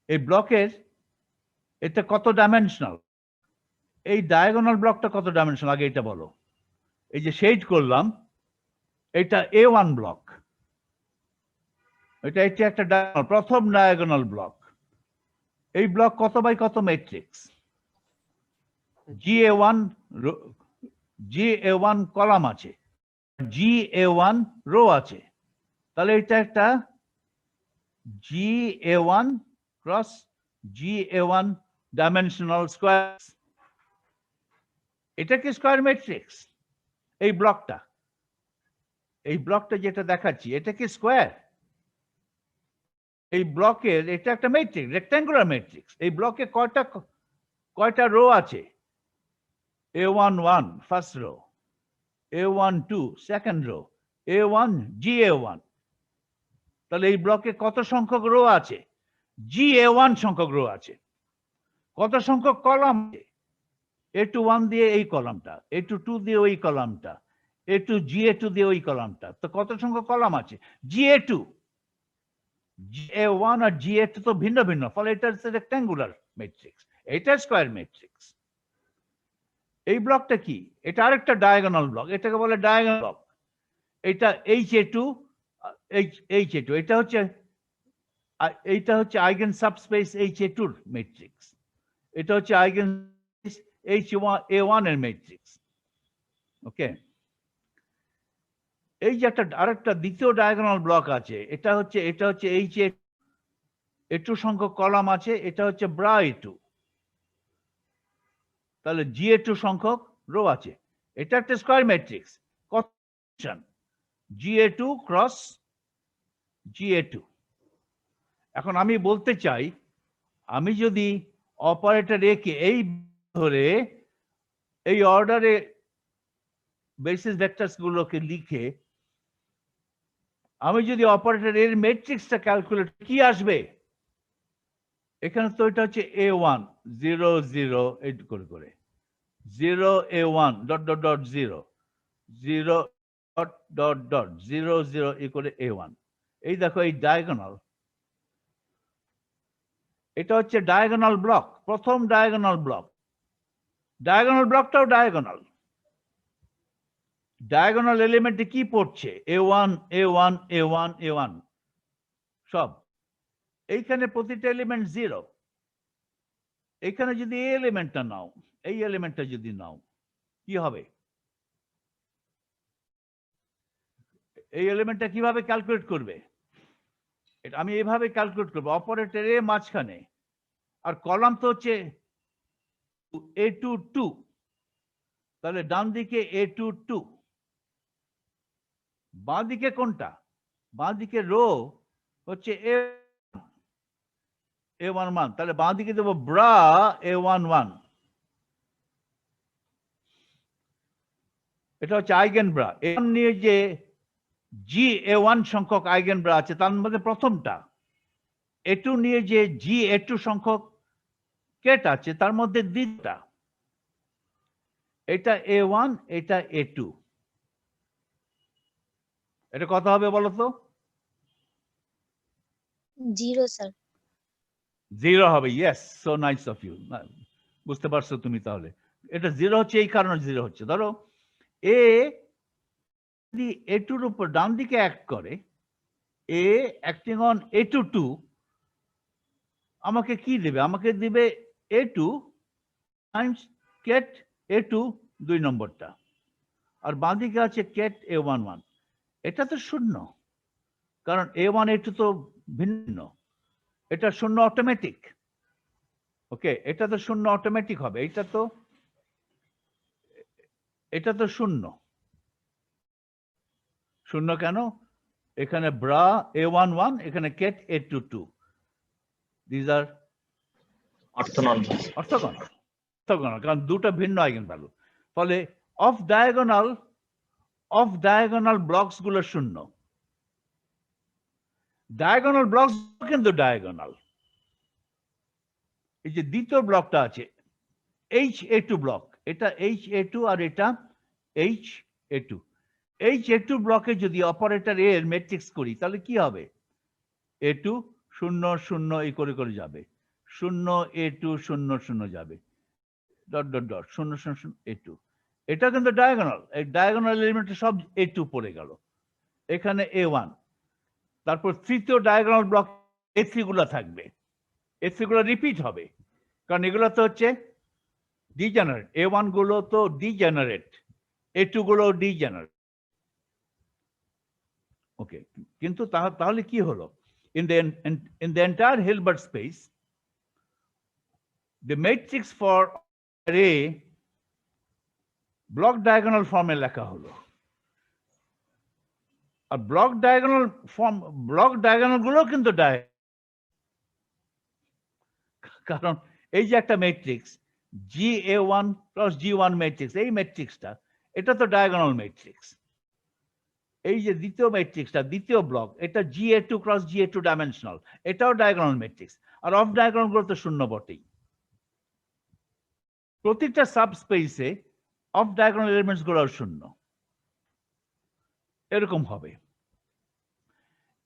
Speaker 1: এই ব্লকের এটা কত ডাইমেনশনাল? এই ডায়াগোনাল ব্লকটা কত ডাইমেনশনাল আগে এটা বলো। এই যে শেড করলাম, এটা A1 ব্লক, এটা একটা প্রথম ডায়াগোনাল ব্লক। এই ব্লক কত বাই কত ম্যাট্রিক্স? GA1 কলাম আছে, GA1 রো আছে, তাহলে এটা একটা GA1 cross GA1 dimensional square. এটা কি স্কয়ার ম্যাট্রিক্স? এই ব্লকটা, এই ব্লকটা যেটা দেখাচ্ছি, এটা কি স্কয়ার? এই ব্লকের এটা একটা ম্যাট্রিক্স, রেক্ট্যাঙ্গুলার ম্যাট্রিক্স। এই ব্লকে কয়টা রো আছে? A1 1 first row, A1 2 second rho, A1 GA1। তাহলে এই ব্লকে কত সংখ্যক রো আছে? GA1 সংখ্যক রো আছে। কত সংখ্যক কলাম? A2 1 দিয়ে এই কলামটা, A2 2 দিয়ে ওই কলামটা, A2 GA2 দিয়ে ওই কলামটা। তো কত সংখ্যক কলাম আছে? GA2, GA1 আর GA2 তো ভিন্ন ভিন্ন, ফলে এটা হচ্ছে রেক্ট্যাঙ্গুলার ম্যাট্রিক্স, এটা স্কয়ার ম্যাট্রিক্স। এই ব্লকটা কি? এটা আরেকটা ডায়াগোনাল ব্লক, এটাকে বলে ডায়াগোনাল ব্লক। এটা HA2, HA2, এইটা হচ্ছে আইগেন সাবস্পেস HA2 এর ম্যাট্রিক্স, এটা হচ্ছে আইগেন HA1 এর ম্যাট্রিক্স। ওকে, এই যে একটা আরেকটা দ্বিতীয় ডায়াগোনাল ব্লক আছে, এটা হচ্ছে HA2 সংখ্যক কলাম আছে, এটা হচ্ছে ব্রা A2, তাহলে GA2 সংখ্যক রো আছে। এটা একটা স্কয়ার ম্যাট্রিক্স, কত? GA2 cross GA2। এখন আমি বলতে চাই, আমি যদি অপারেটর এ কে এই ধরে এই অর্ডারে বেসিস ভেক্টরস গুলোকে লিখে আমি যদি অপারেটর এর ম্যাট্রিক্সটা ক্যালকুলেট, কি আসবে? এখানে তো এটা হচ্ছে A1 0 0 এই করে করে 0 A1 dot dot dot 0 0 dot dot dot 0 0 এই করে A1। এই দেখো এই ডায়াগোনাল, এটা হচ্ছে ডায়াগোনাল ব্লক, প্রথম ডায়াগোনাল ব্লক। ডায়াগোনাল ব্লকটাও ডায়াগোনাল, ডায়াগোনাল এলিমেন্টে কি পড়ছে? A1 A1 A1 A1 সব। এইখানে প্রতিটা এলিমেন্ট 0। এখানে যদি এই এলিমেন্টটা নাও, এই এলিমেন্টটা যদি নাও, কি হবে? এই এলিমেন্টটা কিভাবে ক্যালকুলেট করবে? এটা আমি এইভাবে ক্যালকুলেট করবো, অপারেটর এ মাঝখানে, আর কলাম তো হচ্ছে A2 2, তাহলে ডান দিকে A2 2, বাঁ দিকে কোনটা? বাঁ দিকে রো হচ্ছে A1 1, তাহলে বাঁ দিকে দেবো ব্রা A1 1। এটা হচ্ছে আইগেন ব্রা। এর নিয়ে যে GA1 সংখ্যক আইগেন ব্রা আছে তার মধ্যে প্রথমটা, A2 নিয়ে যে GA2 সংখ্যক কেট আছে তার মধ্যে দ্বিতীয়টা। এটা A1, এটা A2। এটা কত হবে বলো তো?
Speaker 2: 0 স্যার।
Speaker 1: 0 হবে। Yes, so nice of you. বুঝতে পারছো তুমি তাহলে? এটা 0 হচ্ছে এই কারণে 0 হচ্ছে। ধরো এ যদি A2 এর উপর ডান দিকে অ্যাক্ট করে, A অ্যাক্টিং অন A2 2, আমাকে কি দেবে? আমাকে দিবে A2 টাইমস কেট A2 2 নম্বরটা, আর বাঁ দিকে আছে কেট A1 1। এটা তো শূন্য, কারণ A1 A2 তো ভিন্ন, এটা শূন্য অটোমেটিক। ওকে, এটা তো শূন্য অটোমেটিক হবে, এটা তো শূন্য। শূন্য কেন? এখানে ব্রা A11, এখানে Kate A22, this R orthogonal, কারণ দুটো ভিন্ন আইগেন ভ্যালু। ফলে অফ ডায়াগোনাল ব্লকস গুলো শূন্য। ডায়াগোনাল ব্লকস কিন্তু ডায়াগোনাল। এই যে দ্বিতীয় ব্লকটা আছে HA2 ব্লক, এটা HA2 আর এটা HA2। HA2 ব্লকে যদি অপারেটর এ এর ম্যাট্রিক্স করি তাহলে কি হবে? A2 0 0 এই করে করে যাবে, 0 A2 0 0 যাবে, ডট ডট ডট 0 0 0 A2। এটা কিন্তু ডায়াগোনাল, এই ডায়াগোনাল এলিমেন্টে সব A2 পড়ে গেল, এখানে A1। তারপর তৃতীয় ডায়াগোনাল ব্লক A3 গুলো থাকবে, A3 গুলো রিপিট হবে, কারণ এগুলো তো হচ্ছে ডিজেনারেট। A1 গুলো তো ডিজেনারেট, A2 গুলো ডিজেনারেট। ওকে, কিন্তু তাহলে কি হলো? In the entire Hilbert space, the matrix for array block diagonal form-এ লেখা হলো। আর ব্লক ডায়াগোনাল গুলো কিন্তু কারণ এই যে একটা ম্যাট্রিক্স GA1 + G1 ম্যাট্রিক্স, এই ম্যাট্রিক্সটা এটা তো ডায়াগোনাল ম্যাট্রিক্স। এই যে দ্বিতীয় ম্যাট্রিক্সটা, দ্বিতীয় ব্লক, এটা GA2 × GA2 ডাইমেনশনাল, এটাও ডায়াগোনাল ম্যাট্রিক্স। আর অফ ডায়াগোনাল গুলো তো শূন্য বটেই। প্রতিটা সাবস্পেসে অফ ডায়াগোনাল এলিমেন্টস গুলো শূন্য, এরকম হবে।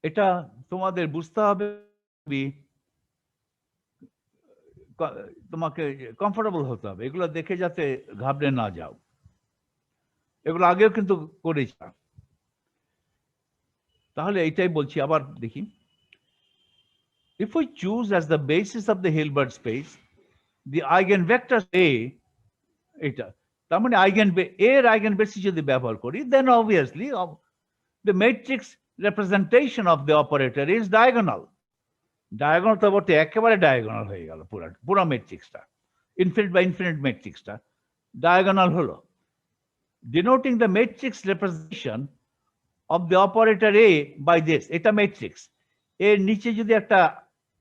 Speaker 1: এটা তোমাদের বুঝতে হবে, তোমাকে কমফোর্টেবল হতে হবে, এগুলো দেখে যাতে ঘাবড়ে না যাও। এগুলো আগেও কিন্তু করেছি। তাহলে এইটাই বলছি, আবার দেখি। If we choose as the basis of the Hilbert space the eigenvector A, এটা তার মানে এর আইগেনবেসিস যদি ব্যবহার করি, then obviously the matrix representation of the operator is diagonal. Diagonal তো বলতে একেবারে ডায়াগোনাল হয়ে গেল, পুরো ম্যাট্রিক্সটা, ইনফিনিট বা ইনফিনিট ম্যাট্রিক্সটা ডায়াগোনাল হলো। Denoting the matrix representation of the operator A by this, এটা ম্যাট্রিক্স। এর নিচে যদি একটা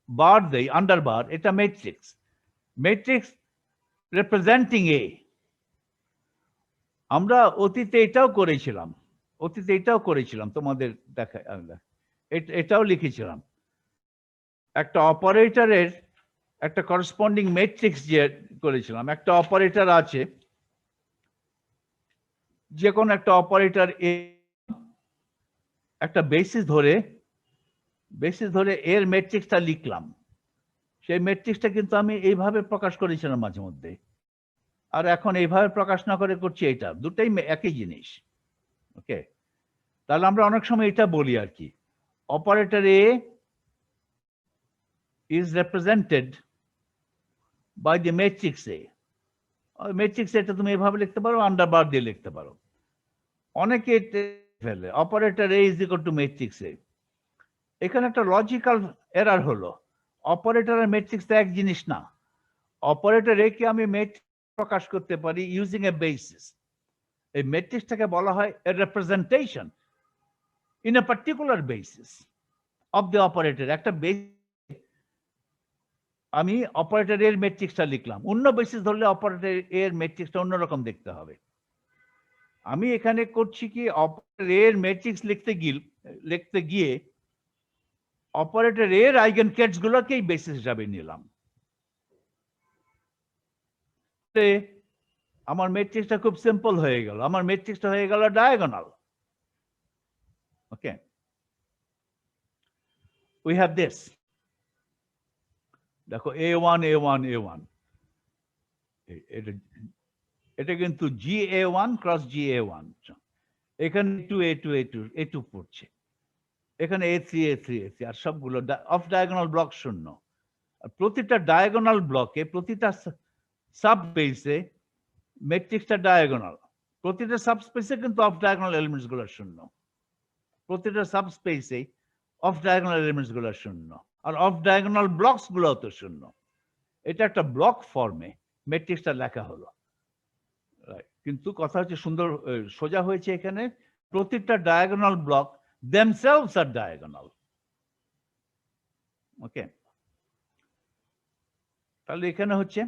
Speaker 1: বার দেই, আন্ডার বার, এটা ম্যাট্রিক্স রিপ্রেজেন্টিং A। আমরা অতীতে এটাও করেছিলাম, তোমাদের দেখা, এটাও লিখেছিলাম। একটা অপারেটরের একটা করসপন্ডিং ম্যাট্রিক্স যে করেছিলাম, একটা অপারেটর আছে, যে কোনো একটা অপারেটর এ, একটা বেসিস ধরে এর ম্যাট্রিক্সটা লিখলাম। সেই ম্যাট্রিক্সটা কিন্তু আমি এইভাবে প্রকাশ করেছিলাম মাঝে মধ্যে, আর এখন এইভাবে প্রকাশ না করে করছি এটা, দুটাই একই জিনিস। ওকে, তাহলে আমরা অনেক সময় এটা বলি আর কি, operator A is represented by the matrix A. Matrix এটা তুমি এভাবে লিখতে পারো, আন্ডারবার দিয়ে লিখতে পারো। অনেকে ফেলে operator A is equal to matrix A। এখানে একটা লজিক্যাল এরার হলো, অপারেটর আর ম্যাট্রিক্স তো এক জিনিস না। অপারেটর এ কে আমি ম্যাট্রিক্স প্রকাশ করতে পারি ইউজিং এ বেসিস। এই ম্যাট্রিক্সটাকে বলা হয় a representation in a particular basis of the operator. একটা বেসিস আমি অপারেটর এর ম্যাট্রিক্সটা লিখলাম, অন্য বেসিস ধরলে অপারেটর এর ম্যাট্রিক্সটা অন্যরকম দেখতে হবে। আমি এখানে করছি কি, অপারেটর এর ম্যাট্রিক্স লিখতে গিয়ে অপারেটর এর আইগেনভেক্টরস গুলোকেই বেসিস হিসাবে নিলাম। আমার ম্যাট্রিক্সটা খুব সিম্পল হয়ে গেল, আমার ম্যাট্রিক্সটা হয়ে গেল diagonal. Okay, we have this, দেখো A1 A1 A1, এটা কিন্তু GA1 × GA1, এখানে A2 পড়ছে, এখানে A3 আর সবগুলো অফ ডায়াগোনাল ব্লক শূন্য। প্রতিটা ডায়াগোনাল ব্লকে, প্রতিটা সাবস্পেসে ম্যাট্রিক্সটা ডায়াগোনাল, প্রতিটা সাবস্পেসে কিন্তু অফ ডায়াগোনাল এলিমেন্টস গুলো শূন্য, প্রতিটা সাবস্পেসে অফ ডায়াগোনাল এলিমেন্টস গুলো শূন্য, আর অফ ডায়াগোনাল ব্লকস গুলো তো শূন্য। এটা একটা ব্লক ফর্মে ম্যাট্রিক্সটা লেখা হলো, কিন্তু কথা হচ্ছে সুন্দর সোজা হয়েছে এখানে, প্রতিটা diagonal block themselves are diagonal. ওকে, তাহলে এখানে হচ্ছে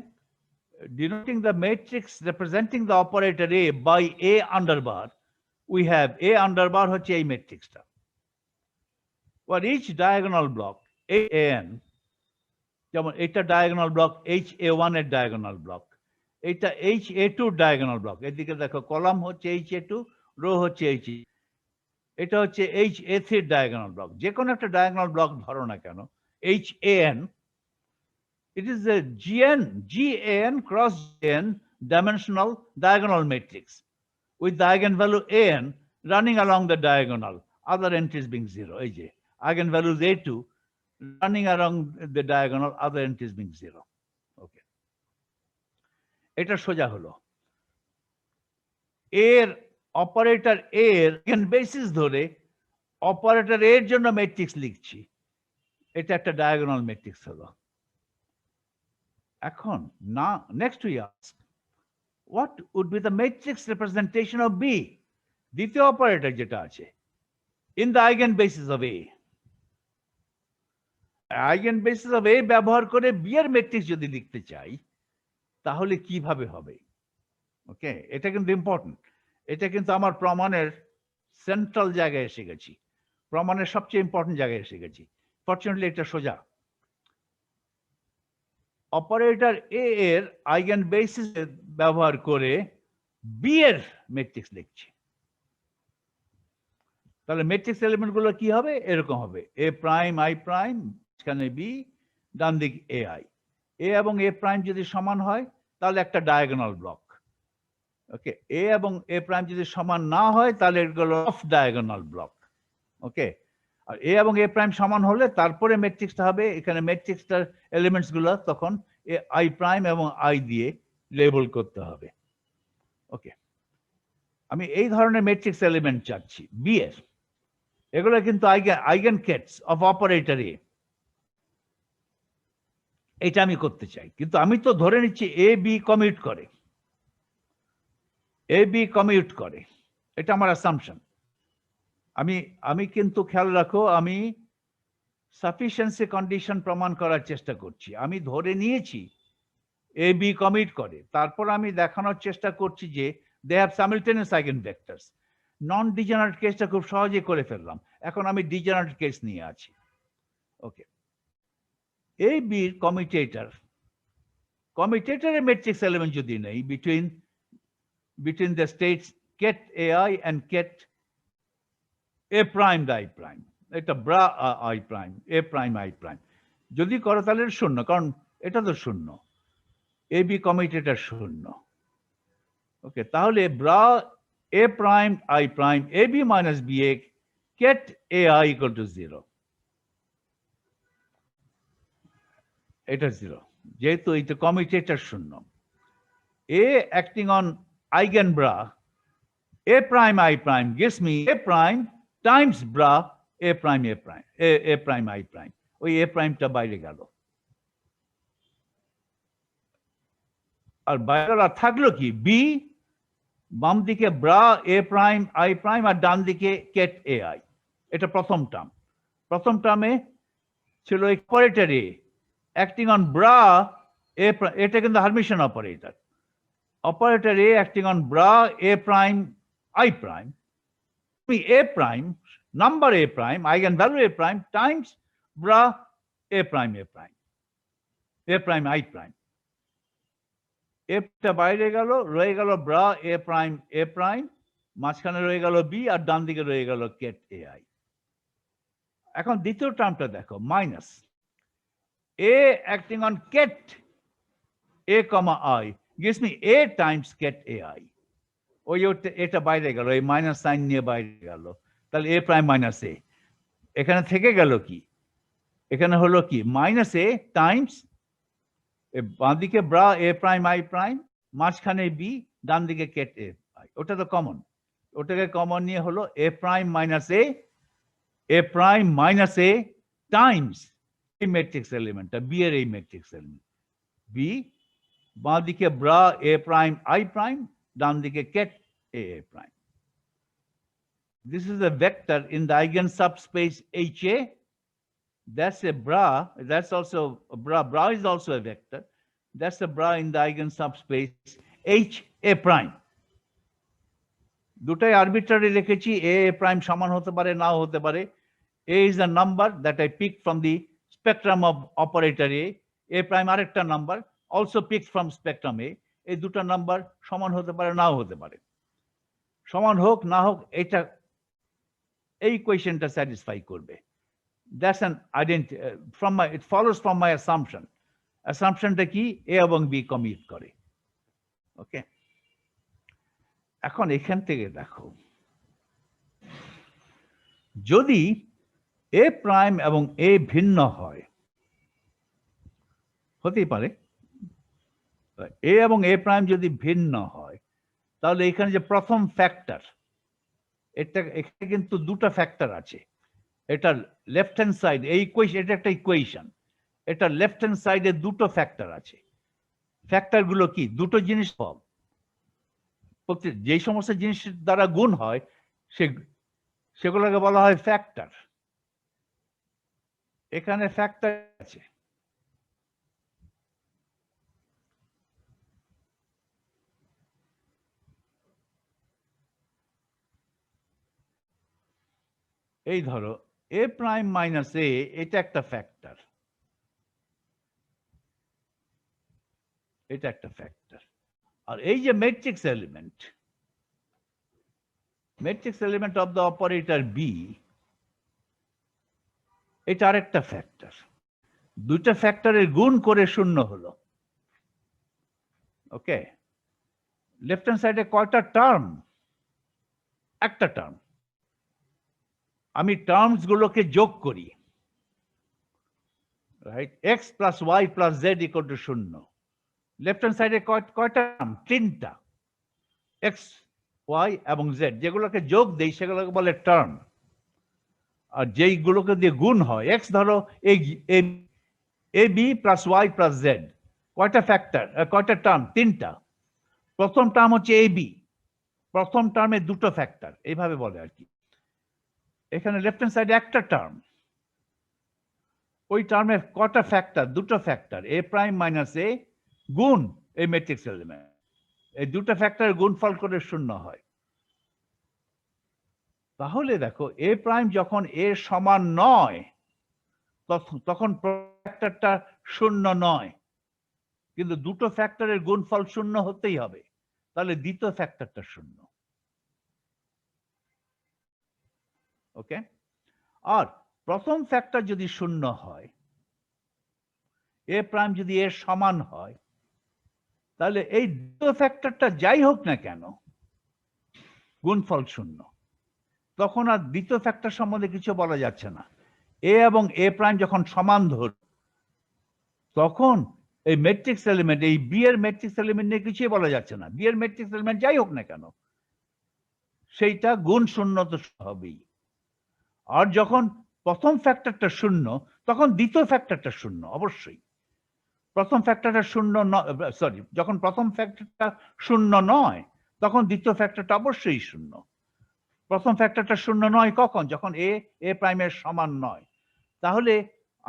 Speaker 1: denoting the matrix representing the operator A by A underbar, we have A underbar হচ্ছে এই ম্যাট্রিক্সটা, for each diagonal block HAN, যেমন এটা ডায়াগোনাল ব্লক HA1 এর ডায়াগোনাল ব্লক, এটা HA2 ডায়াগোনাল ব্লক, এদিকে দেখো কলাম হচ্ছে HA2, রো হচ্ছে HA, এটা হচ্ছে HA3 ডায়াগোনাল ব্লক, যে কোনো একটা ডায়াগোনাল ব্লক ধরো না কেন HAN, it is a GAN cross GAN dimensional diagonal matrix with the eigenvalue AN running along the diagonal, other entries being 0. এই যে eigenvalues A2 running along the diagonal, other entries being 0. Okay, এটা সোজা হলো। এর operator এর basis ধরে operator এর জন্য ম্যাট্রিক্স লিখছি, এটা একটা ডায়াগোনাল ম্যাট্রিক্স হলো। এখন না, next we ask what would be the matrix representation of B, দ্বিতীয় অপারেটর যেটা আছে, in the eigenbasis of A, eigenbasis of A ব্যবহার করে B এর ম্যাট্রিক্স যদি লিখতে চাই তাহলে কিভাবে হবে? ওকে, এটা কিন্তু ইম্পর্টেন্ট, এটা কিন্তু আমার প্রমাণের সেন্ট্রাল জায়গায় এসে গেছি, প্রমাণের সবচেয়ে ইম্পর্টেন্ট জায়গায় এসে গেছি। ফরচুনেটলি এটা সোজা। অপারেটর এ এর আইগেন বেসিস ব্যবহার করে বি এর ম্যাট্রিক্স লিখছি, তাহলে ম্যাট্রিক্স এলিমেন্ট গুলো কি হবে? এরকম হবে, এ প্রাইম আই প্রাইম, এখানে বি, ডান দিক এ আই। এ এবং এ প্রাইম যদি সমান হয় তাহলে একটা ডায়াগোনাল ব্লক। ওকে, এ এবং এ প্রাইম যদি সমান না হয় তাহলে এগুলো অফ ডায়াগোনাল ব্লক। ওকে, আর এ এবং এ প্রাইম সমান হলে তারপরে ম্যাট্রিক্সটা হবে, এখানে ম্যাট্রিক্সটার এলিমেন্টস গুলো তখন এ আই প্রাইম এবং আই দিয়ে লেবেল করতে হবে। ওকে, আমি এই ধরনের ম্যাট্রিক্স এলিমেন্ট চাচ্ছি বি এর, এগুলো কিন্তু আইগেন কেটস অফ অপারেটর এ, এটা আমি করতে চাই, কিন্তু আমি তো ধরে নিচ্ছি এ বি কমিউট করে, এ বি কমিউট করে, এটা আমার অ্যাসাম্পশন। আমি কিন্তু খেয়াল রাখো, আমি সাফিসিয়েন্সি কন্ডিশন প্রমাণ করার চেষ্টা করছি, আমি ধরে নিয়েছি এ বি কমিট করে, তারপর আমি দেখানোর চেষ্টা করছি যে they have simultaneous eigenvectors. Non degenerate কেসটা খুব সহজে করে ফেললাম, এখন আমি ডিজেনারেট কেস নিয়ে আছি। ওকে, এ বির কমিটেটরের ম্যাট্রিক্স এলিমেন্ট যদি নেই between the states ket ai and ket a prime i prime, এটা bra I prime, A prime I prime যদি করো তাহলে শূন্য, কারণ এটা তো শূন্য, এ বি কমিটেটর শূন্য। ওকে, তাহলে bra A prime I prime A B minus B A ket A I equal to 0, এটা 0 যেহেতু এটা কমিটেটর শূন্য। A acting on eigen bra a prime I prime gives me a prime times bra a prime I prime, ওই a প্রাইমটা বাইরে গেল, আর বাইরে থাকলো কি বি, বাম দিকে bra A prime I prime আর ডান দিকে কেট এ আই, এটা প্রথম টার্ম। প্রথম টার্মে ছিল operator A acting on bra A, এটা কিন্তু Hermitian operator, operator A acting on bra A prime I prime, A prime, number A prime, eigenvalue A prime times bra A prime I prime. টা বাইরে গেল, রয়ে গেল bra A prime, মাঝখানে রয়ে গেল বি আর ডান দিকে রয়ে গেল কেট এ আই। এখন দ্বিতীয় টার্মটা দেখো, minus A acting on ket A comma I gives me a times get ai, ওই এটা বাইরে গেল, এই মাইনাস সাইন নিয়ে বাইরে গেল, তাহলে এ প্রাইম মাইনাস এ, এখানে থেকে গেল কি, এখানে হলো কি মাইনাস এ টাইমস বাঁ দিকে bra A prime I prime, মাঝখানে বি, ডান দিকে কেট এ আই, ওটা তো কমন, ওটাকে কমন নিয়ে হলো A prime minus A times এই ম্যাট্রিক্স এলিমেন্টটা বি এর, এই ম্যাট্রিক্স এলিমেন্ট বি, বাঁ দিকে bra A prime I prime, ডান দিকে ket A prime. this is a vector in the eigensubspace HA. That's a bra. That's also a bra. Bra is also a vector. That's a bra in the eigensubspace HA prime. দুটাই arbitrary লিখেছি, a prime সমান হতে পারে, নাও হতে পারে। A is a number that I picked from the spectrum of operator A prime আরেকটা number also picked from spectrum A. এই দুটো নাম্বার সমান হতে পারে, নাও হতে পারে। সমান হোক না হোক এটা এই ইকুয়েশনটা স্যাটিসফাই করবে। That's an identity from my, it follows from my assumption. Assumptionটা কি? A এবং B কমিউট করে। ওকে, এখন এখান থেকে দেখো, যদি A প্রাইম এবং A ভিন্ন হয়, হতেই পারে A এবং A প্রাইম যদি ভিন্ন হয়, তাহলে এখানে যে প্রথম ফ্যাক্টর, এখানে কিন্তু দুটো ফ্যাক্টর আছে। এটা লেফট হ্যান্ড সাইড, এই ইকুয়েশন, এটা একটা ইকুয়েশন, এটা লেফট হ্যান্ড সাইডে দুটো ফ্যাক্টর আছে। ফ্যাক্টর গুলো কি? দুটো জিনিস পাব, যে সমস্ত জিনিস দ্বারা গুণ হয় সেগুলোকে বলা হয় ফ্যাক্টর। এখানে ফ্যাক্টর আছে, এই ধরো A প্রাইম মাইনাস A, এটা একটা ফ্যাক্টর, এটা একটা ফ্যাক্টর। আর এই যে matrix element, matrix element of the operator B, এটা আরেকটা ফ্যাক্টর। দুইটা ফ্যাক্টরের গুণ করে শূন্য হলো। ওকে, লেফট হ্যান্ড সাইডে কয়টা টার্ম? একটা টার্ম। আমি টার্মস গুলোকে যোগ করি, right? x plus y plus z equal to 0। Left hand সাইডে কয়টা টার্ম? তিনটা, x y এবং z। যেগুলোকে যোগ দেই সেগুলোকে বলে টার্ম, আর যেইগুলোকে দিয়ে গুণ হয়, x ধরো a b plus y plus z, কয়টা ফ্যাক্টর, কয়টা টার্ম? তিনটা। প্রথম টার্ম হচ্ছে a b, প্রথম টার্মে দুটো ফ্যাক্টর, এইভাবে বলে আর কি। এখানে লেফট হ্যান্ড সাইডে একটা টার্ম, ওই টার্মের কটা ফ্যাক্টর? দুটো factor, a prime minus a গুণ এই ম্যাট্রিক্স এলিমেন্ট। এই দুটো ফ্যাক্টরের গুণফল করে শূন্য হয়। তাহলে দেখো, a প্রাইম যখন a সমান নয়, তখন ফ্যাক্টরটা শূন্য নয়, কিন্তু দুটো ফ্যাক্টরের গুণফল শূন্য হতেই হবে, তাহলে দ্বিতীয় ফ্যাক্টরটা শূন্য। ওকে, আর প্রথম ফ্যাক্টর যদি শূন্য হয়, a প্রাইম যদি এর সমান হয়, তাহলে এই দ্বিতীয় ফ্যাক্টরটা যাই হোক না কেন গুণফল শূন্য। তখন আর দ্বিতীয় ফ্যাক্টর সম্বন্ধে কিছু বলা যাচ্ছে না। a এবং a প্রাইম যখন সমান ধর, তখন এই ম্যাট্রিক্স এলিমেন্ট, এই b এর ম্যাট্রিক্স এলিমেন্ট নিয়ে কিছুই বলা যাচ্ছে না। b এর ম্যাট্রিক্স এলিমেন্ট যাই হোক না কেন, সেইটা গুণ শূন্য তো হবেই। আর যখন প্রথম ফ্যাক্টরটা শূন্য, তখন দ্বিতীয় ফ্যাক্টরটা শূন্য অবশ্যই। প্রথম ফ্যাক্টরটা শূন্য সরি, যখন প্রথম ফ্যাক্টরটা শূন্য নয়, তখন দ্বিতীয় ফ্যাক্টরটা অবশ্যই শূন্য। প্রথম ফ্যাক্টরটা শূন্য নয় কখন? যখন a প্রাইমের সমান নয়। তাহলে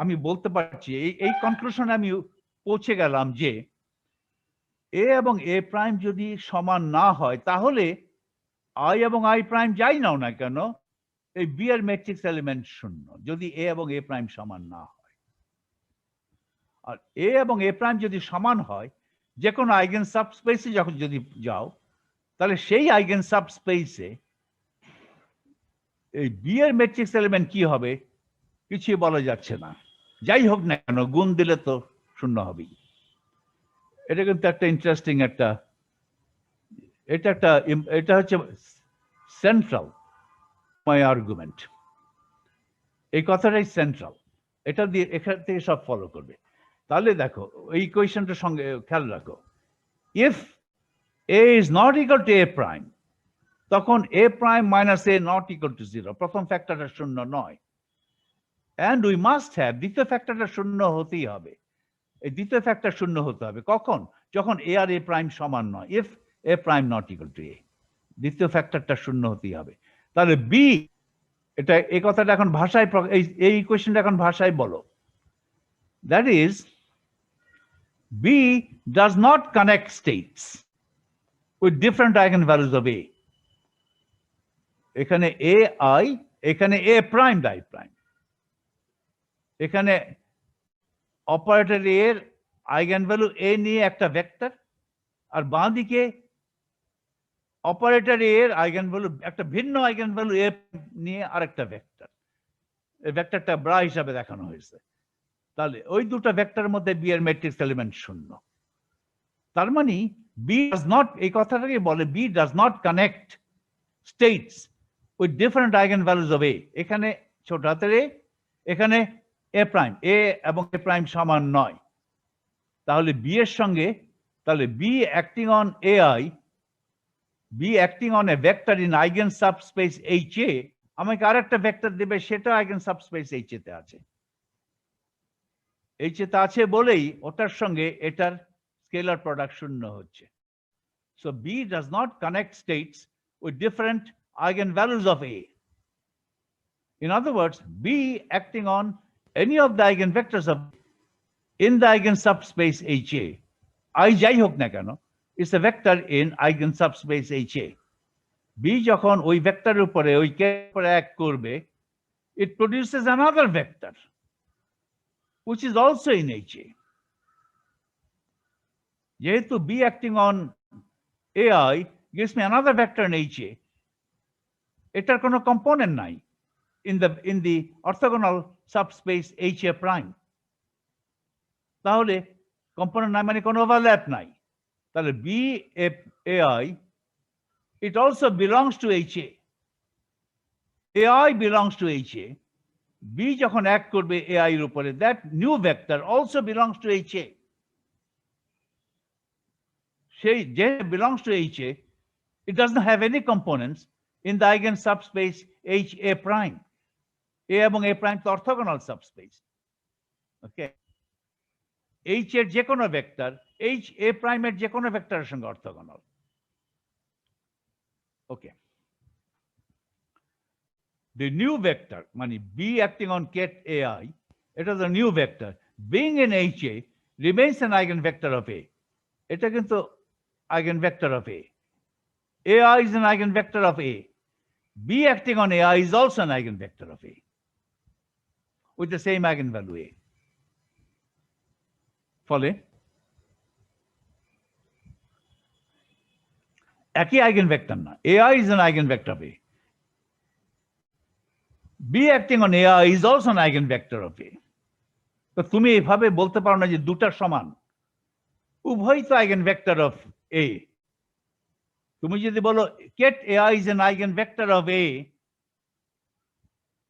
Speaker 1: আমি বলতে পারছি, এই কনক্লুশনে আমি পৌঁছে গেলাম যে a এবং a প্রাইম যদি সমান না হয়, তাহলে i এবং i প্রাইম যাই নাও না কেন, এই b এর ম্যাট্রিক্স এলিমেন্ট শূন্য, যদি a এবং a প্রাইম সমান না হয়। আর a এবং a প্রাইম যদি সমান হয়, যে কোনো আইগেন সাবস্পেসে যখন যদি যাও, তাহলে সেই আইগেন সাবস্পেসে এই b এর ম্যাট্রিক্স এলিমেন্ট কি হবে কিছুই বলা যাচ্ছে না। যাই হোক না কেন গুণ দিলে তো শূন্য হবেই। এটা কিন্তু একটা ইন্টারেস্টিং এটা হচ্ছে সেন্ট্রাল মাই আর্গুমেন্ট। এই কথাটাই সেন্ট্রাল, এটা দিয়ে এখান থেকে সব ফলো করবে। তাহলে দেখো এই ইকুয়েশনটার সঙ্গে খেয়াল রাখো, if a is not equal to a prime, তখন a prime minus a not equal to 0, প্রথম ফ্যাক্টরটা শূন্য নয়। and we must have, দ্বিতীয় ফ্যাক্টরটা শূন্য হতেই হবে। এই দ্বিতীয় ফ্যাক্টর শূন্য হতে হবে কখন? যখন a আর a প্রাইম সমান নয়, if a prime not equal to a, দ্বিতীয় ফ্যাক্টরটা শূন্য হতেই হবে। তাহলে বি, এটা এই কথাটা এখন ভাষায় এই ইকুয়েশনটা এখন ভাষায় বলো। That is B does not connect states with different eigenvalues of A. এখানে এ আই, এখানে এ প্রাইম আই প্রাইম, এখানে অপারেটর এর আইগেনভ্যালু এ নিয়ে একটা ভেক্টর, আর বাঁ দিকে অপারেটর এর আইগেনভ্যালু একটা ভিন্ন আইগেনভ্যালু এ নিয়ে আরেকটা ভেক্টর। এই ভেক্টরটা ব্রা হিসাবে দেখানো হয়েছে। তাহলে ওই দুটো ভেক্টরের মধ্যে বি এর ম্যাট্রিক্স এলিমেন্ট শূন্য। তার মানে বি ডাজ নট, এই কথাটাকে বলে B does not connect states with different eigenvalues of A. এখানে ছোট হাতের এ, এখানে এ প্রাইম, এ এবং এ প্রাইম সমান নয়। তাহলে বি এর সঙ্গে, তাহলে B acting on a i, B acting on a vector in eigen subspace H a, আমাকে আরেকটা ভেক্টর দেবে, সেটা আইগেন সাবস্পেস এইচ এ তে আছে। এইচ এ তে আছে বলেই ওটার সঙ্গে এটার স্কেলার প্রোডাক্ট শূন্য হচ্ছে। So B does not connect states with different eigenvalues of A. In other words, B acting on any of the eigenvectors of in the eigen subspace HA, I যাই হোক না কেন, is a vector in eigen subspace HA. B যখন ওই ভেক্টরের উপরে ওই কে উপরে অ্যাক্ট করবে, it produces another vector which is also in HA. যেহেতু B acting on AI gives me another vector in HA, এটার কোনো কম্পোনেন্ট নাই in the orthogonal subspace HA prime. তাহলে কম্পোনেন্ট নাই মানে কোনো ওভারল্যাপ নাই। তাহলে B AI, it also belongs to HA. AI belongs to HA. B যখন অ্যাক্ট করবে AI এর উপরে, that new vector also belongs to HA. সেই যে belongs to HA, it doesn't have any components in the eigen subspace HA prime. A এবং A prime তো orthogonal subspace. Okay. H এর যে কোনো ভেক্টর H A prime এর যে কোনো ভেক্টরের সঙ্গে orthogonal. Okay, the new vector মানে B acting on ket AI, এটা the new vector being in HA remains an eigenvector of A. এটা কিন্তু eigenvector of A. AI is an eigenvector of A. B acting on AI is also an eigenvector of A with the same eigenvalue A. ফলে একই eigenvector না, AI is an eigenvector of A. B acting on AI is also an eigenvector of A. তো তুমি এভাবে বলতে পারো না যে দুটা সমান, উভয়ই তো eigenvector of A. তুমি যদি বলো ket AI is an eigenvector of A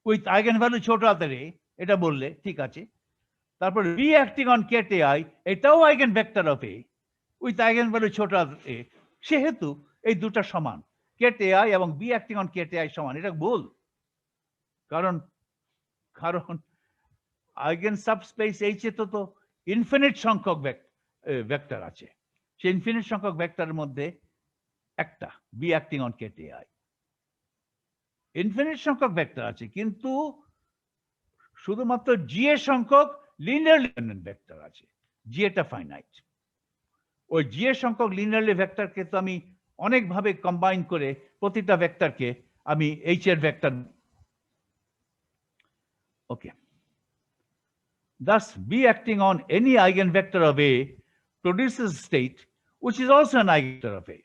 Speaker 1: with eigenvalue ছোট হাতের a, এটা বললে ঠিক আছে। তারপর B acting on ket AI, এটাও eigenvector of A with eigenvalue ছোট হাতের a, সেহেতু এই দুটা সমান, ket AI এবং B acting on ket AI সমান। এটা ভুল, কারণ আইগেন সাবস্পেস H এ তো ইনফিনিট সংখ্যক ভেক্টর আছে। সেই ইনফিনিট সংখ্যক ভেক্টরের মধ্যে একটা B acting on ket AI, infinite সংখ্যক ভেক্টর আছে, কিন্তু শুধুমাত্র G এর সংখ্যক লিনিয়ারলি ডিপেন্ডেন্ট ভেক্টর আছে। G এটা ফাইনাইট। ওই G এর সংখ্যক লিনিয়ারলি ভেক্টরকে তো আমি অনেকভাবে কম্বাইন করে প্রতিটা ভেক্টরকে আমি H এর vector. Okay, thus B acting on any eigenvector of A produces a state which is also an eigenvector of A.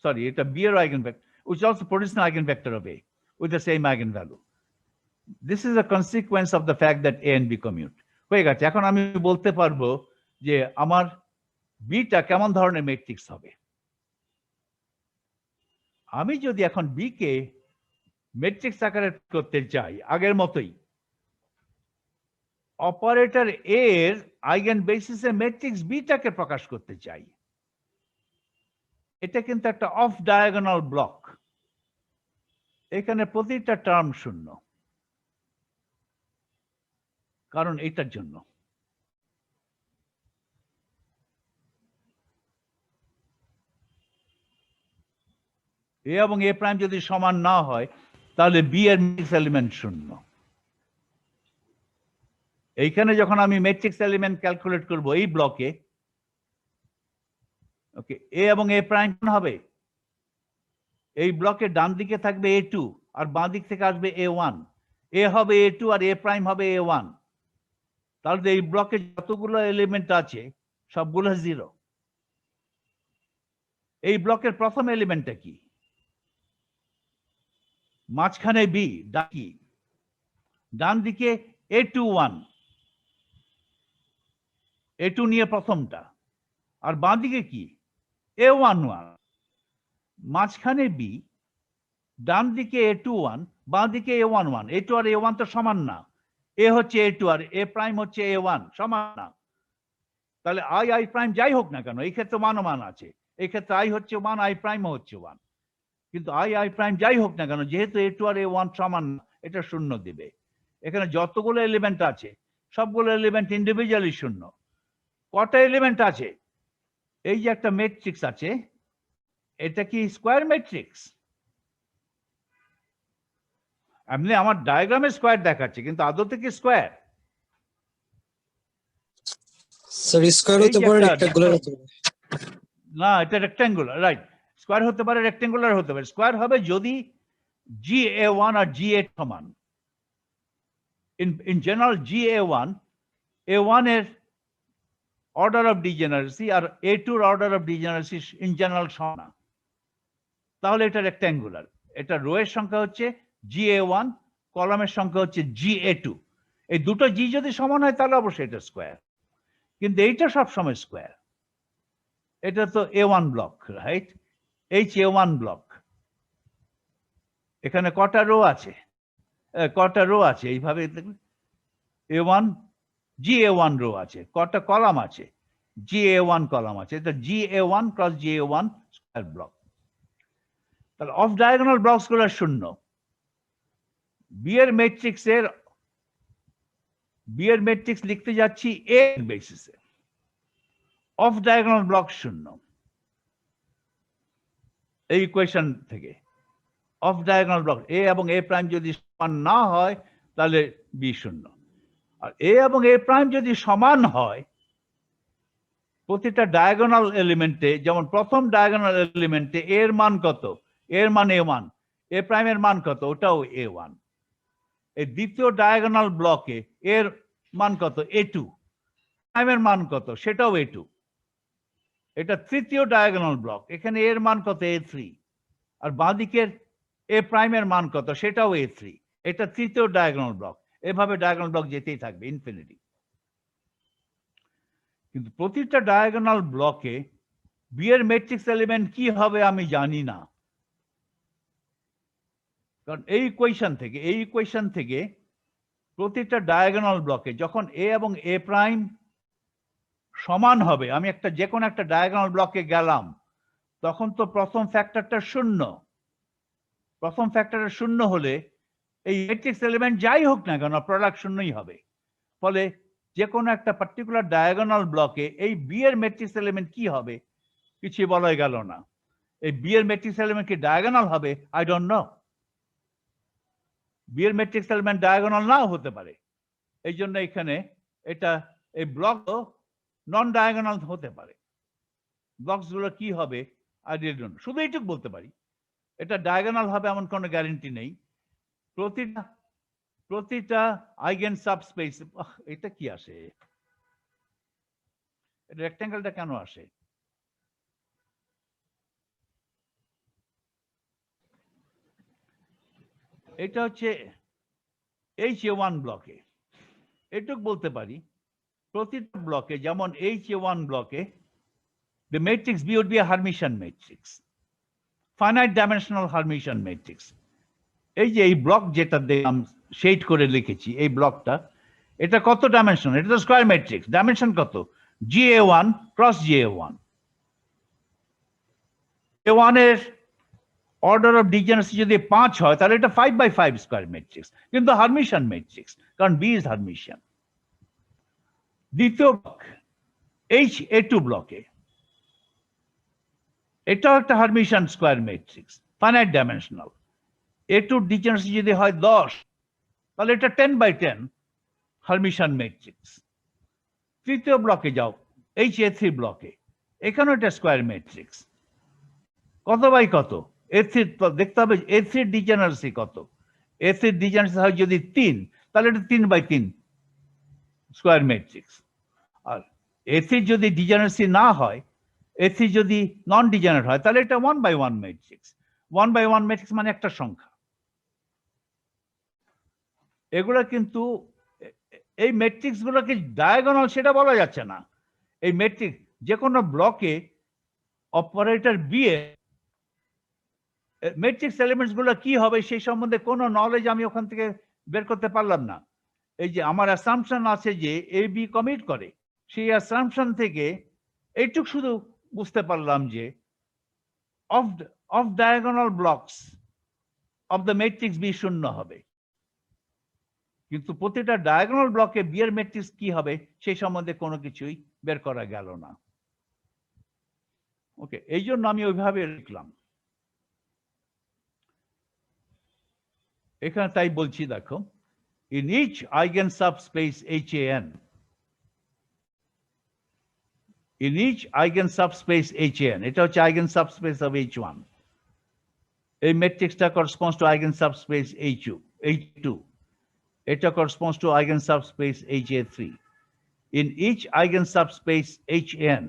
Speaker 1: Sorry, এটা B এর eigenvector which also produces an eigenvector of A with the same eigenvalue. This is a consequence of the fact that A and B commute. হয়ে গেছে। এখন আমি বলতে পারবো যে আমার বিটা কেমন ধরনের ম্যাট্রিক্স হবে। আমি যদি এখন বি কে ম্যাট্রিক্স আকারে করতে চাই, আগের মতোই অপারেটর এ এর আইগেন বেসিসে ম্যাট্রিক্স বিটাকে প্রকাশ করতে চাই, এটা কিন্তু একটা অফ ডায়াগোনাল ব্লক। এখানে প্রতিটা টার্ম শূন্য, কারণ এটার জন্য এ এবং এ প্রাইম যদি সমান না হয়, তাহলে বি এর ম্যাট্রিক্স এলিমেন্ট 0। এইখানে যখন আমি ম্যাট্রিক্স এলিমেন্ট ক্যালকুলেট করব এই ব্লকে, ওকে, এ এবং এ প্রাইম হবে, এই ব্লকের ডান দিকে থাকবে A2 আর বাঁ দিক থেকে আসবে A1, এ হবে A2 আর এ প্রাইম হবে A1। তাহলে এই ব্লকে যতগুলো এলিমেন্ট আছে সবগুলো 0। এই ব্লকের প্রথম এলিমেন্টটা কি? মাঝখানে বি, ডাকি ডান দিকে A21, A2 নিয়ে প্রথমটা, আর বাঁ দিকে কি? A11। মাঝখানে বি, ডান দিকে A21, বাঁ দিকে A11। A2 আর A1 তো সমান না, এ হচ্ছে A2 আর এ প্রাইম হচ্ছে A1, সমান না। তাহলে আই প্রাইম যাই হোক না কেন, এই ক্ষেত্রে মানও মান আছে, এই ক্ষেত্রে আই হচ্ছে 1, আই প্রাইম হচ্ছে 1, কিন্তু আই প্রাইম যাই হোক না কেন, যেহেতু A2 আর A1 সমান না, এটা 0 দিবে। এখানে যতগুলো এলিমেন্ট আছে সবগুলো এলিমেন্ট ইন্ডিভিজুয়ালি 0। কটা এলিমেন্ট আছে? এই যে একটা ম্যাট্রিক্স আছে, এটা কি স্কয়ার ম্যাট্রিক্স? এমনি আমার ডায়াগ্রামে স্কয়ার দেখাচ্ছে, কিন্তু আদতে কি স্কয়ার?
Speaker 2: স্যার স্কয়ার হতে পারে, রেক্ট্যাঙ্গুলার হতে পারে।
Speaker 1: না, এটা রেক্ট্যাঙ্গুলার, রাইট। স্কয়ার হতে পারে, রেক্ট্যাঙ্গুলার হতে পারে। স্কয়ার হবে যদি GA1 আর GA সমান। ইন জেনারেল GA1, A1 এর অর্ডার অফ ডিজেনারেসি আর A2 এর অর্ডার অফ ডিজেনারেসি ইন জেনারেল সমান, তাহলে এটা রেক্ট্যাঙ্গুলার। এটা রো এর সংখ্যা হচ্ছে GA1, কলামের সংখ্যা হচ্ছে GA2। এই দুটো জি যদি সমান হয় তাহলে অবশ্যই এটা স্কয়ার, কিন্তু এইটা সবসময় স্কয়ার। এটা তো A1 block, right? A1 block. এখানে কটা রো আছে? কটা রো আছে? এইভাবে A1, GA1 রো আছে। কটা কলাম আছে? GA1 কলাম আছে। এটা GA1 cross GA1 square block. তাহলে অফ ডায়াগোনাল ব্লকস গুলো 0। বি এর ম্যাট্রিক্স লিখতে যাচ্ছি এ এর বেসিসে। অফ ডায়াগোনাল ব্লক 0 এই ইকুয়েশন থেকে। অফ ডায়াগোনাল ব্লক এ এবং এ প্রাইম যদি সমান না হয় তাহলে বি 0। আর এ এবং এ প্রাইম যদি সমান হয়, প্রতিটা ডায়াগোনাল এলিমেন্টে, যেমন প্রথম ডায়াগোনাল এলিমেন্টে এর মান কত? এর মান A1, এ প্রাইমের মান কত? ওটাও A1। এই দ্বিতীয় ডায়াগোনাল ব্লকে এর মান কত? A2, প্রাইমের মান কত? সেটাও A2। এটা তৃতীয় ডায়াগোনাল ব্লক, এখানে এর মান কত? A3, আর বাঁ দিকের এ প্রাইমের মান কত? সেটাও A3। এটা তৃতীয় ডায়াগোনাল ব্লক। এভাবে ডায়াগোনাল ব্লক যেতেই থাকবে ইনফিনিটি। কিন্তু প্রতিটা ডায়াগোনাল ব্লকে বি এর ম্যাট্রিক্স এলিমেন্ট কি হবে আমি জানি না, কারণ এই ইকুয়েশন থেকে প্রতিটা ডায়াগোনাল ব্লকে যখন এ এবং এ প্রাইম সমান হবে, আমি যে কোনো একটা ডায়াগোনাল ব্লকে গেলাম, তখন তো প্রথম ফ্যাক্টরটা 0। প্রথম ফ্যাক্টরটা 0 হলে এই ম্যাট্রিক্স এলিমেন্ট যাই হোক না কেন প্রোডাক্ট 0ই হবে। ফলে যে কোনো একটা পার্টিকুলার ডায়াগোনাল ব্লকে এই বি এর ম্যাট্রিক্স এলিমেন্ট কি হবে কিছুই বলাই গেল না। এই বি এর ম্যাট্রিক্স এলিমেন্ট কি ডায়াগোনাল হবে? I don't know. বি এর ম্যাট্রিক্স এলিমেন্ট ডায়াগোনাল নাও হতে পারে। এই জন্য এখানে এটা এই ব্লক নন ডায়াগোনাল হতে পারে। ব্লকস গুলো কি হবে আই রিয়েলি ডোন্ট নো। শুধু এইটুকু বলতে পারি, এটা ডায়াগোনাল হবে এমন কোনো গ্যারান্টি নেই। প্রতিটা আইগেন সাবস্পেস, এটা কি আসে? এটা রেক্ট্যাঙ্গেলটা কেন আসে? এটা হচ্ছে HA1 ব্লকে। এটুকু বলতে পারি, প্রতিটা ব্লকে যেমন HA1 ব্লকে the matrix B would be a Hermitian matrix, finite dimensional Hermitian matrix. এই যে এই ব্লক যেটা দেখলাম শেড করে লিখেছি, এই ব্লকটা, এটা কত ডাইমেনশন? এটা তো স্কয়ার ম্যাট্রিক্স। ডাইমেনশন কত? GA1 cross GA1। A1 এর অর্ডার অফ ডিজেনারেসি যদি 5 হয় তাহলে এটা 5x5 স্কয়ার ম্যাট্রিক্স, কিন্তু হার্মিশিয়ান ম্যাট্রিক্স, কারণ বি ইজ হার্মিশিয়ান। দ্বিতীয় HA2 ব্লকে এটাও একটা Hermitian square matrix, finite dimensional. A2 ডিজেনারেসি যদি হয় 10, তাহলে এটা 10/10 হার্মিশন ম্যাট্রিক্স। তৃতীয় ব্লকে যাও, HA3 ব্লকে, এখানেও এটা স্কোয়ার ম্যাট্রিক্স। কত বাই কত? A3 দেখতে হবে A3 ডিজেনারেসি কত। A3 ডিজেনারেসি হয় যদি 3, তাহলে এটা 3/3 স্কোয়ার ম্যাট্রিক্স। আর A3 যদি ডিজেনারেসি না হয়, A3 যদি নন ডিজেনারেট হয়, তাহলে এটা 1/1 ম্যাট্রিক্স। 1/1 ম্যাট্রিক্স মানে একটা সংখ্যা। এগুলা কিন্তু এই ম্যাট্রিক্স গুলোকে ডায়াগোনাল সেটা বলা যাচ্ছে না। এই ম্যাট্রিক্স যে কোনো ব্লকে operator B A matrix elements গুলো কি হবে সেই সম্বন্ধে কোনো নলেজ আমি ওখান থেকে বের করতে পারলাম না। এই যে আমার অ্যাসাম্পশন আছে যে এ বি কমিট করে, সেই অ্যাসাম্পশন থেকে এইটুক শুধু বুঝতে পারলাম যে off diagonal blocks of the matrix B শূন্য হবে, কিন্তু প্রতিটা ডায়াগোনাল ব্লকে বি এর ম্যাট্রিক্স কি হবে সেই সম্বন্ধে কোনো কিছুই বের করা গেল না। ওকে, এই জন্য আমি ওইভাবে লিখলাম। এখানে তাই বলছি, দেখো, in each eigen subspace HAN, in each eigen subspace HAN, এটা হচ্ছে eigen subspace of H1, এই ম্যাট্রিক্সটা corresponds to eigen subspace H2, এটা corresponds to eigen subspace HA3. In each eigen subspace HN,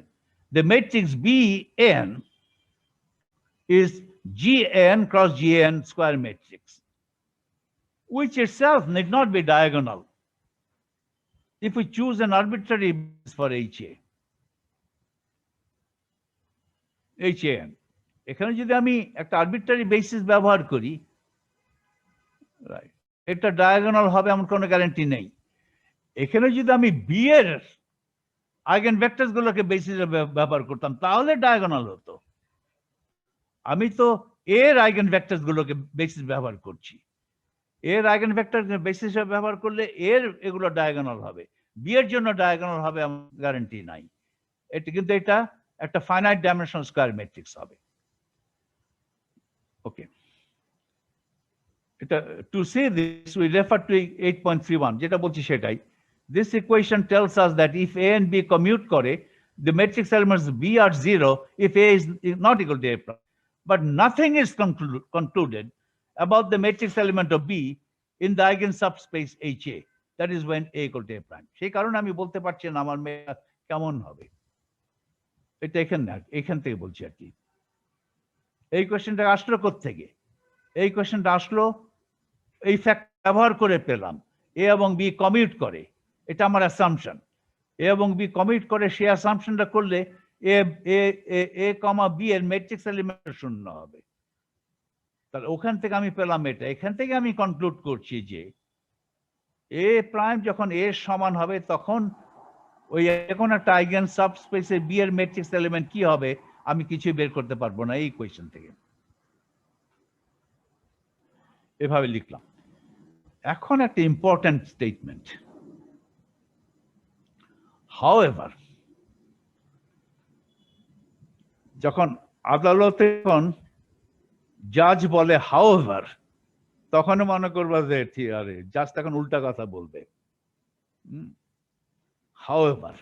Speaker 1: the matrix Bn is Gn cross Gn square matrix, which itself need not be diagonal if we choose an arbitrary basis for HAN. এখানে যদি আমি একটা arbitrary basis ব্যবহার করি, right, এটা diagonal হবে এমন কোনো গ্যারান্টি নেই। এখানে যদি আমি বি এর আইগেন ভেক্টরস গুলোকে বেসিস ব্যবহার করতাম তাহলে ডায়াগোনাল হতো। আমি তো এর আইগেন ভেক্টরস গুলোকে বেসিস ব্যবহার করছি, এর আইগেন ভেক্টর বেসিস হিসেবে ব্যবহার করলে এর এগুলো ডায়াগোনাল হবে, বি এর জন্য ডায়াগোনাল হবে এমন গ্যারান্টি নাই। এটা কিন্তু এটা একটা ফাইনাইট ডাইমেনশনাল স্কয়ার ম্যাট্রিক্স হবে। ওকে, এটা to see this we refer to 8.31, যেটা বলছি সেটাই। This equation tells us that if A and B commute করে, the matrix elements B are 0 if A is not equal to A prime. But nothing is concluded about the matrix element of B in the eigen subspace HA. That is when A equal to A prime. সেই কারণে আমি বলতে পারছি না আমার মেয়ে কেমন হবে। এটা এখান থেকে বলছি আর কি। এই কোয়েশ্চেনটা আসলো কোত্থেকে? এই কোয়েশ্চেনটা আসলো এই ফ্যাক্ট ব্যবহার করে পেলাম এ এবং বি কমিউট করে, এটা আমার অ্যাসাম্পশন। এ এবং বি কমিউট করে, সেই অ্যাসাম্পশনটা করলে এ কমা বি এর ম্যাট্রিক্স এলিমেন্ট শূন্য হবে। তাহলে ওখান থেকে আমি পেলাম এটা। এখান থেকে আমি কনক্লুড করছি যে এ প্রাইম যখন এ সমান হবে তখন ওই এখন একটা আইগেন সাবস্পেসে বি এর ম্যাট্রিক্স এলিমেন্ট কি হবে আমি কিছুই বের করতে পারবো না এই কোয়েশ্চেন থেকে। এভাবে লিখলাম। এখন একটা ইম্পর্টেন্ট স্টেটমেন্ট, হাউএভার, যখন আদালতে জাজ বলে হাউএভার, তখন মনে করবা যে আরে জাজ তখন উল্টা কথা বলবে। However,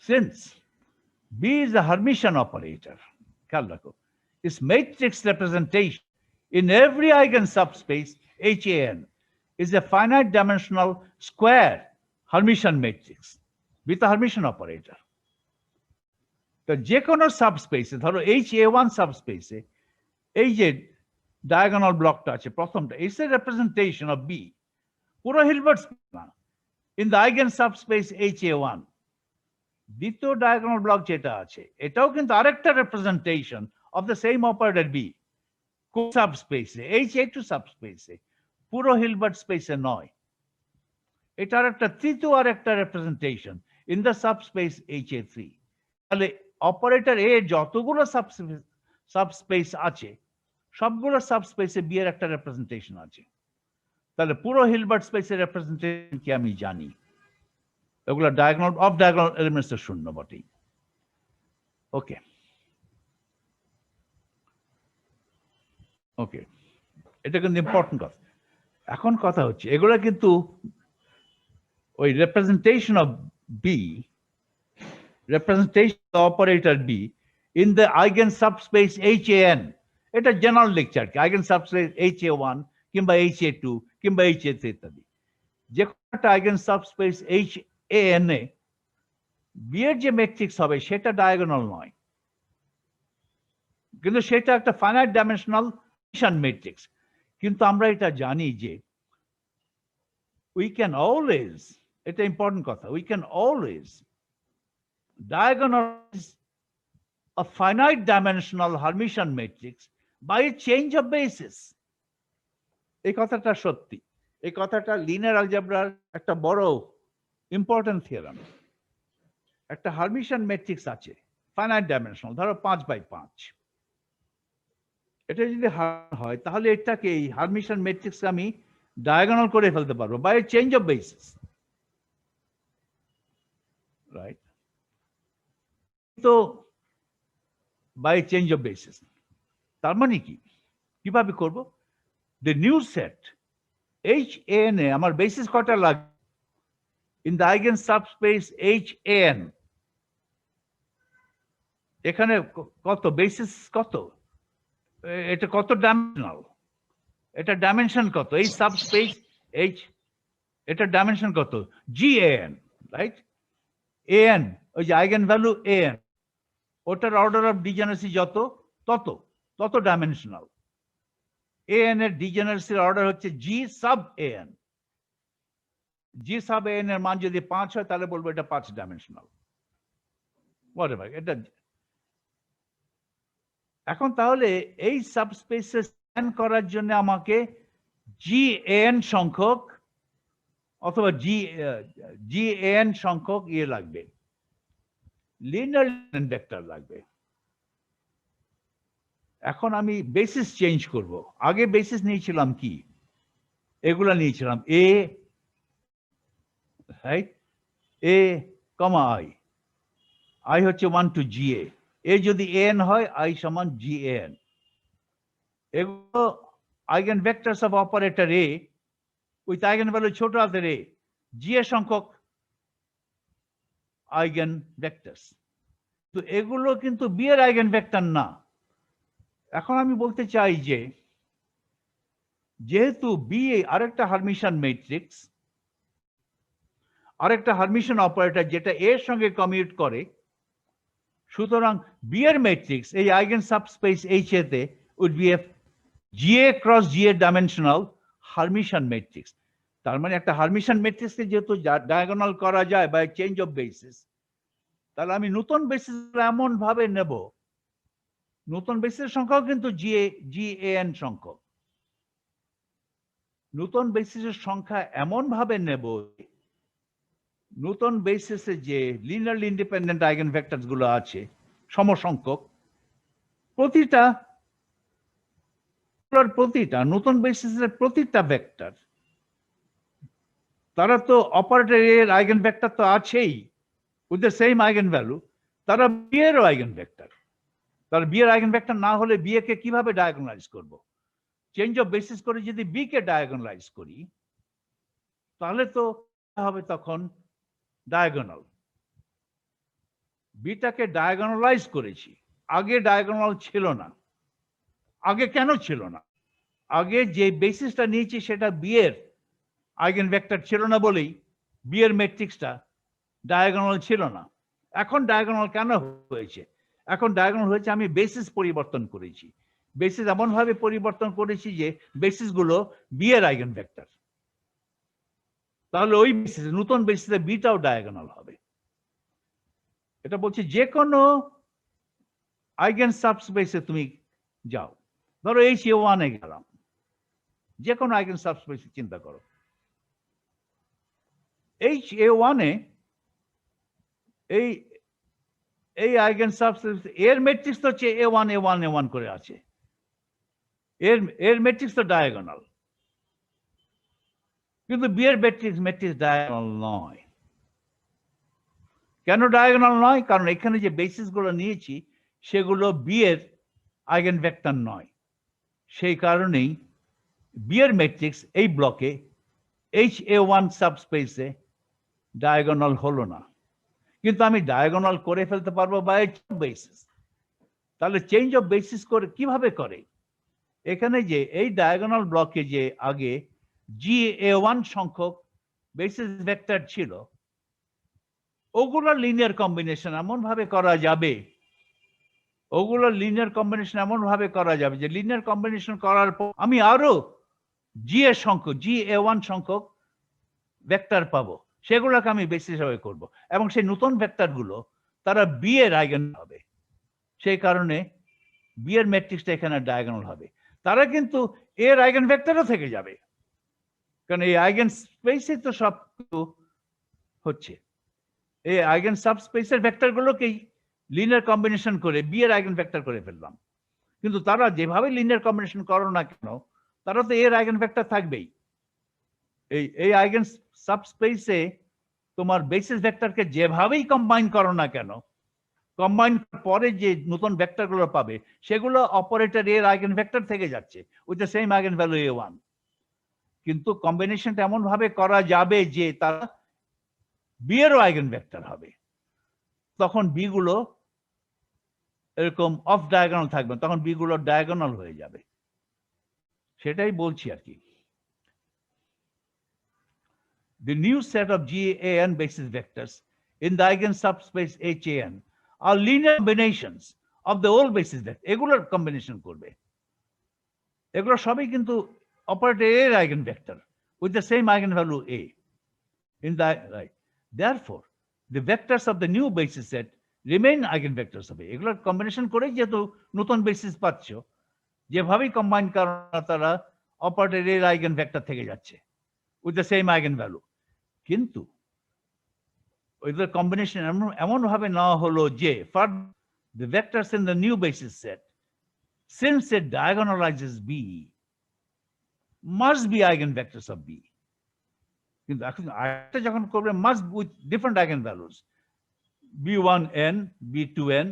Speaker 1: since B is a Hermitian operator, খেয়াল রাখো, its matrix representation in every eigen subspace HAN is a finite dimensional square Hermitian matrix with a Hermitian operator. তো যে কোনো সাবস্পেসে, ধরো HA1 সাবস্পেসে এই যে ডায়াগোনাল ব্লকটা আছে প্রথমটা, it's a representation of B, পুরো হিলবার্টস না, in the eigen subspace HA1। দ্বিতীয় ডায়াগোনাল ব্লক যেটা আছে এটাও কিন্তু আরেকটা representation of the same operator B, সাবস্পেসে HA2 সাবস্পেসে, পুরো হিলবার্ট স্পেসে নয়। এটার একটা তৃতীয় আর একটা representation in the subspace HA3। তাহলে অপারেটর এ যতগুলো সাবস্পেস আছে সবগুলো সাবস্পেসে বি এর একটা রিপ্রেজেন্টেশন আছে। তাহলে পুরো হিলবার্ট স্পেসের রিপ্রেজেন্টেশন কি আমি জানি, এগুলো ডায়াগোনাল অফ ডায়াগোনাল এলিমেন্টস এর শূন্য বটেই। ওকে, ওকে, এটা কিন্তু ইম্পর্টেন্ট কথা। এখন কথা হচ্ছে এগুলা কিন্তু ওই representation of B, representation of operator B in the eigen subspace HAN, এটা জেনারেল লেকচার কি, আইগেন সাবস্পেস HA1 কিংবা HA2 কিংবা HA3 ইত্যাদি, যে কোনো একটা আইগেন সাবস্পেস HAN এ B এর যে ম্যাট্রিক্স হবে সেটা ডায়াগোনাল নয়, কিন্তু সেটা একটা ফাইনাইট ডাইমেনশনাল ম্যাট্রিক্স। কিন্তু আমরা এটা জানি যে we can always, এটা ইম্পর্টেন্ট কথা, we can always diagonalize a finite dimensional Hermitian matrix by a change of basis. এই কথাটা সত্যি, এই কথাটা লিনিয়ার অ্যালজেব্রার একটা বড় ইম্পর্টেন্ট থিওরেম। একটা হার্মিশিয়ান ম্যাট্রিক্স আছে ফাইনাইট ডাইমেনশনাল, ধরো 5x5, এটা যদি হয় তাহলে এটাকে এই হার্মিশিয়ান ম্যাট্রিক্স আমি ডায়াগোনাল করে ফেলতে পারবো by change of basis, right? তো বাই চেঞ্জ অফ বেসিস তার মানে কি, কিভাবে করব? দ্য নিউ সেট HAN এ আমার বেসিস কটা লাগবে? In the eigen subspace HAN এখানে কত বেসিস, কত এটা, কত ডাইমেনশনাল, এটা ডাইমেনশন কত? এই সাবস্পেস H, এটা ডাইমেনশন কত? GAN, right? AN ওই যে আইগেন ভ্যালু AN, ওটার অর্ডার অফ ডিজেনারেসি যত তত ডাইমেনশনাল। AN এর ডিজেনারেসির অর্ডার হচ্ছে G sub AN। G sub AN এর মান যদি 5 হয় তাহলে বলবো এটা 5 ডাইমেনশনাল, whatever এটা। এখন তাহলে এই সাবস্পেসে স্ক্যান করার জন্য আমাকে GAN সংখ্যক অথবা GAN সংখ্যক ইয়ে লাগবে, লিনিয়ার ভেক্টর লাগবে। এখন আমি বেসিস চেঞ্জ করব। আগে বেসিস নিয়েছিলাম কি, এগুলা নিয়েছিলাম A, রাইট? A, I হচ্ছে 1 to GA, A যদি AN হয় I সমান GAN। এগুলো eigen vectors of operator A with eigen value ছোট হাতের a, GA সংখ্যক আইগেন ভেক্টরস। তো এগুলো কিন্তু B এর আইগেন ভেক্টর না। এখন আমি বলতে চাই যে যেহেতু B আরেকটা হার্মিশিয়ান ম্যাট্রিক্স, আরেকটা হার্মিশিয়ান অপারেটর যেটা A এর সঙ্গে কমিউট করে, সুতরাং B এর ম্যাট্রিক্স এই আইগেন সাবস্পেস HA তে would be a GA cross GA dimensional Hermitian matrix. তার মানে একটা হার্মিশিয়ান ম্যাট্রিক্সকে যেহেতু ডায়াগোনাল করা যায় বাই চেঞ্জ অফ বেসিস, তাহলে আমি নতুন বেসিস এমন ভাবে নেব, নতুন বেসিসের সংখ্যাও কিন্তু GAN সংখ্যক, নতুন বেসিসের সংখ্যা এমন ভাবে নেব, নতুন বেসিসে যে লিনিয়ারলি ইন্ডিপেন্ডেন্ট আইগেন ভেক্টরস গুলো আছে সমসংখ্যক, প্রতিটা নতুন বেসিসের প্রতিটা ভেক্টর, তারা তো অপারেটর এর আইগেন ভেক্টর তো আছেই with the same eigen value, তারা বি এরও আইগেন ভেক্টর। তার বি এর আইগেন ভেক্টর না হলে বি কে কিভাবে ডায়াগোনালাইজ করব? চেঞ্জ অফ বেসিস করে যদি বি কে ডায়াগোনালাইজ করি তাহলে তো হবে তখন ডায়াগোনাল। বিটাকে ডায়াগোনালাইজ করেছি, আগে ডায়াগোনাল ছিল না। আগে কেন ছিল না? আগে যে বেসিসটা নিয়েছি সেটা বি এর আইগেন ভেক্টর ছিল না বলেই বি এর ম্যাট্রিক্সটা ডায়াগোনাল ছিল না। এখন ডায়াগোনাল কেন হয়েছে? এখন ডায়াগোনাল হয়েছে আমি বেসিস পরিবর্তন করেছি। বেসিস এমন ভাবে পরিবর্তন করেছি যে বেসিস গুলো বি এর আইগেন ভেক্টর, তাহলে ওই বেসিসে নতুন বেসিসে বিটাও ডায়াগোনাল হবে। এটা বলছি যে কোনো আইগেন সাবস্পেসে তুমি যাও, ধরো HA1 এ গেলাম, যে কোনো আইগেন সাবস্পেসে চিন্তা করো, HA1 এ এই আইগেন সাবস্পেস এর ম্যাট্রিক্স তো হচ্ছে A1 করে আছে, এর ম্যাট্রিক্স তো ডায়াগোনাল, কিন্তু বি এর ম্যাট্রিক্স ডায়াগোনাল নয়। কেন ডায়াগোনাল নয়? কারণ এখানে যে বেসিস গুলো নিয়েছি সেগুলো বি এর আইগেন ভেক্টর নয়, সেই কারণেই বিয়ের ম্যাট্রিক্স এই ব্লকে HA1 সাবস্পেসে ডায়াগোনাল হলো না, কিন্তু আমি ডায়াগোনাল করে ফেলতে পারবো বাই বেসিস। তাহলে চেঞ্জ অফ বেসিস করে কিভাবে করে? এখানে যে এই ডায়াগোনাল ব্লকে যে আগে GA1 সংখ্যক বেসিস ভেক্টর ছিল, ওগুলোর লিনিয়ার কম্বিনেশন এমন ভাবে করা যাবে, ওগুলোর লিনিয়ার কম্বিনেশন এমন ভাবে করা যাবে যে লিনিয়ার কম্বিনেশন করার পর আমি আরো GA1 সংখ্যক ভেক্টর পাবো, সেগুলোকে আমি বেসিস হিসেবে করব, এবং সেই নতুন ভেক্টরগুলো তারা বি এর আইগেন হবে। সেই কারণে বি এর ম্যাট্রিক্সটা এখানে ডায়াগোনাল হবে। তারা কিন্তু এর আইগেন ভেক্টরও থেকে যাবে, কারণ এই আইগেন স্পেসে তো সব কিছু হচ্ছে। এই আইগেন সাবস্পেসের ভেক্টরগুলোকেই লিনিয়ার কম্বিনেশন করে বি এর আইগেন ভেক্টর করে ফেললাম। কিন্তু তারা যেভাবে লিনিয়ার কম্বিনেশন করো না কেন, তারা তো এর আইগেন ভেক্টর থাকবেই। এই আইগেন সাবস্পেসে তোমার বেসিস ভেক্টরকে যেভাবেই কম্বাইন করো না কেন, কম্বাইন পরে যে নতুন ভেক্টরগুলো পাবে সেগুলো অপারেটর এর আইগেন ভেক্টর থেকে যাচ্ছে with the same eigen value A1। কিন্তু কম্বিনেশনটা এমন ভাবে করা যাবে যে তারা বি এরও আইগেন ভেক্টর হবে। তখন বি গুলো এরকম অফ ডায়াগোনাল থাকবে, তখন বি গুলো ডায়াগোনাল হয়ে যাবে। সেটাই বলছি আর কি। The new set of GAN basis vectors in the eigen subspace HAN are linear combinations of the old basis vector. এগুলোর কম্বিনেশন করবে। এগুলো সবই কিন্তু অপারেটর এর eigen vector with the same eigenvalue A in the right. Therefore, the vectors of the new basis set remain eigenvectors হবে। এগুলোর combination করে যেহেতু নতুন বেসিস পাচ্ছ, যেভাবেই কম্বাইন করা তারা অপারেটর এর আইগেন ভেক্টর থেকে যাচ্ছে with the same eigenvalue। কিন্তু ওইদের কম্বিনেশন এমন ভাবে নেওয়া হলো যে for the vectors in the new basis set, since it diagonalizes B, must be eigenvectors of B। কিন্তু এখন আরেকটা যখন করবে must with different eigenvalues, B1n, B2n,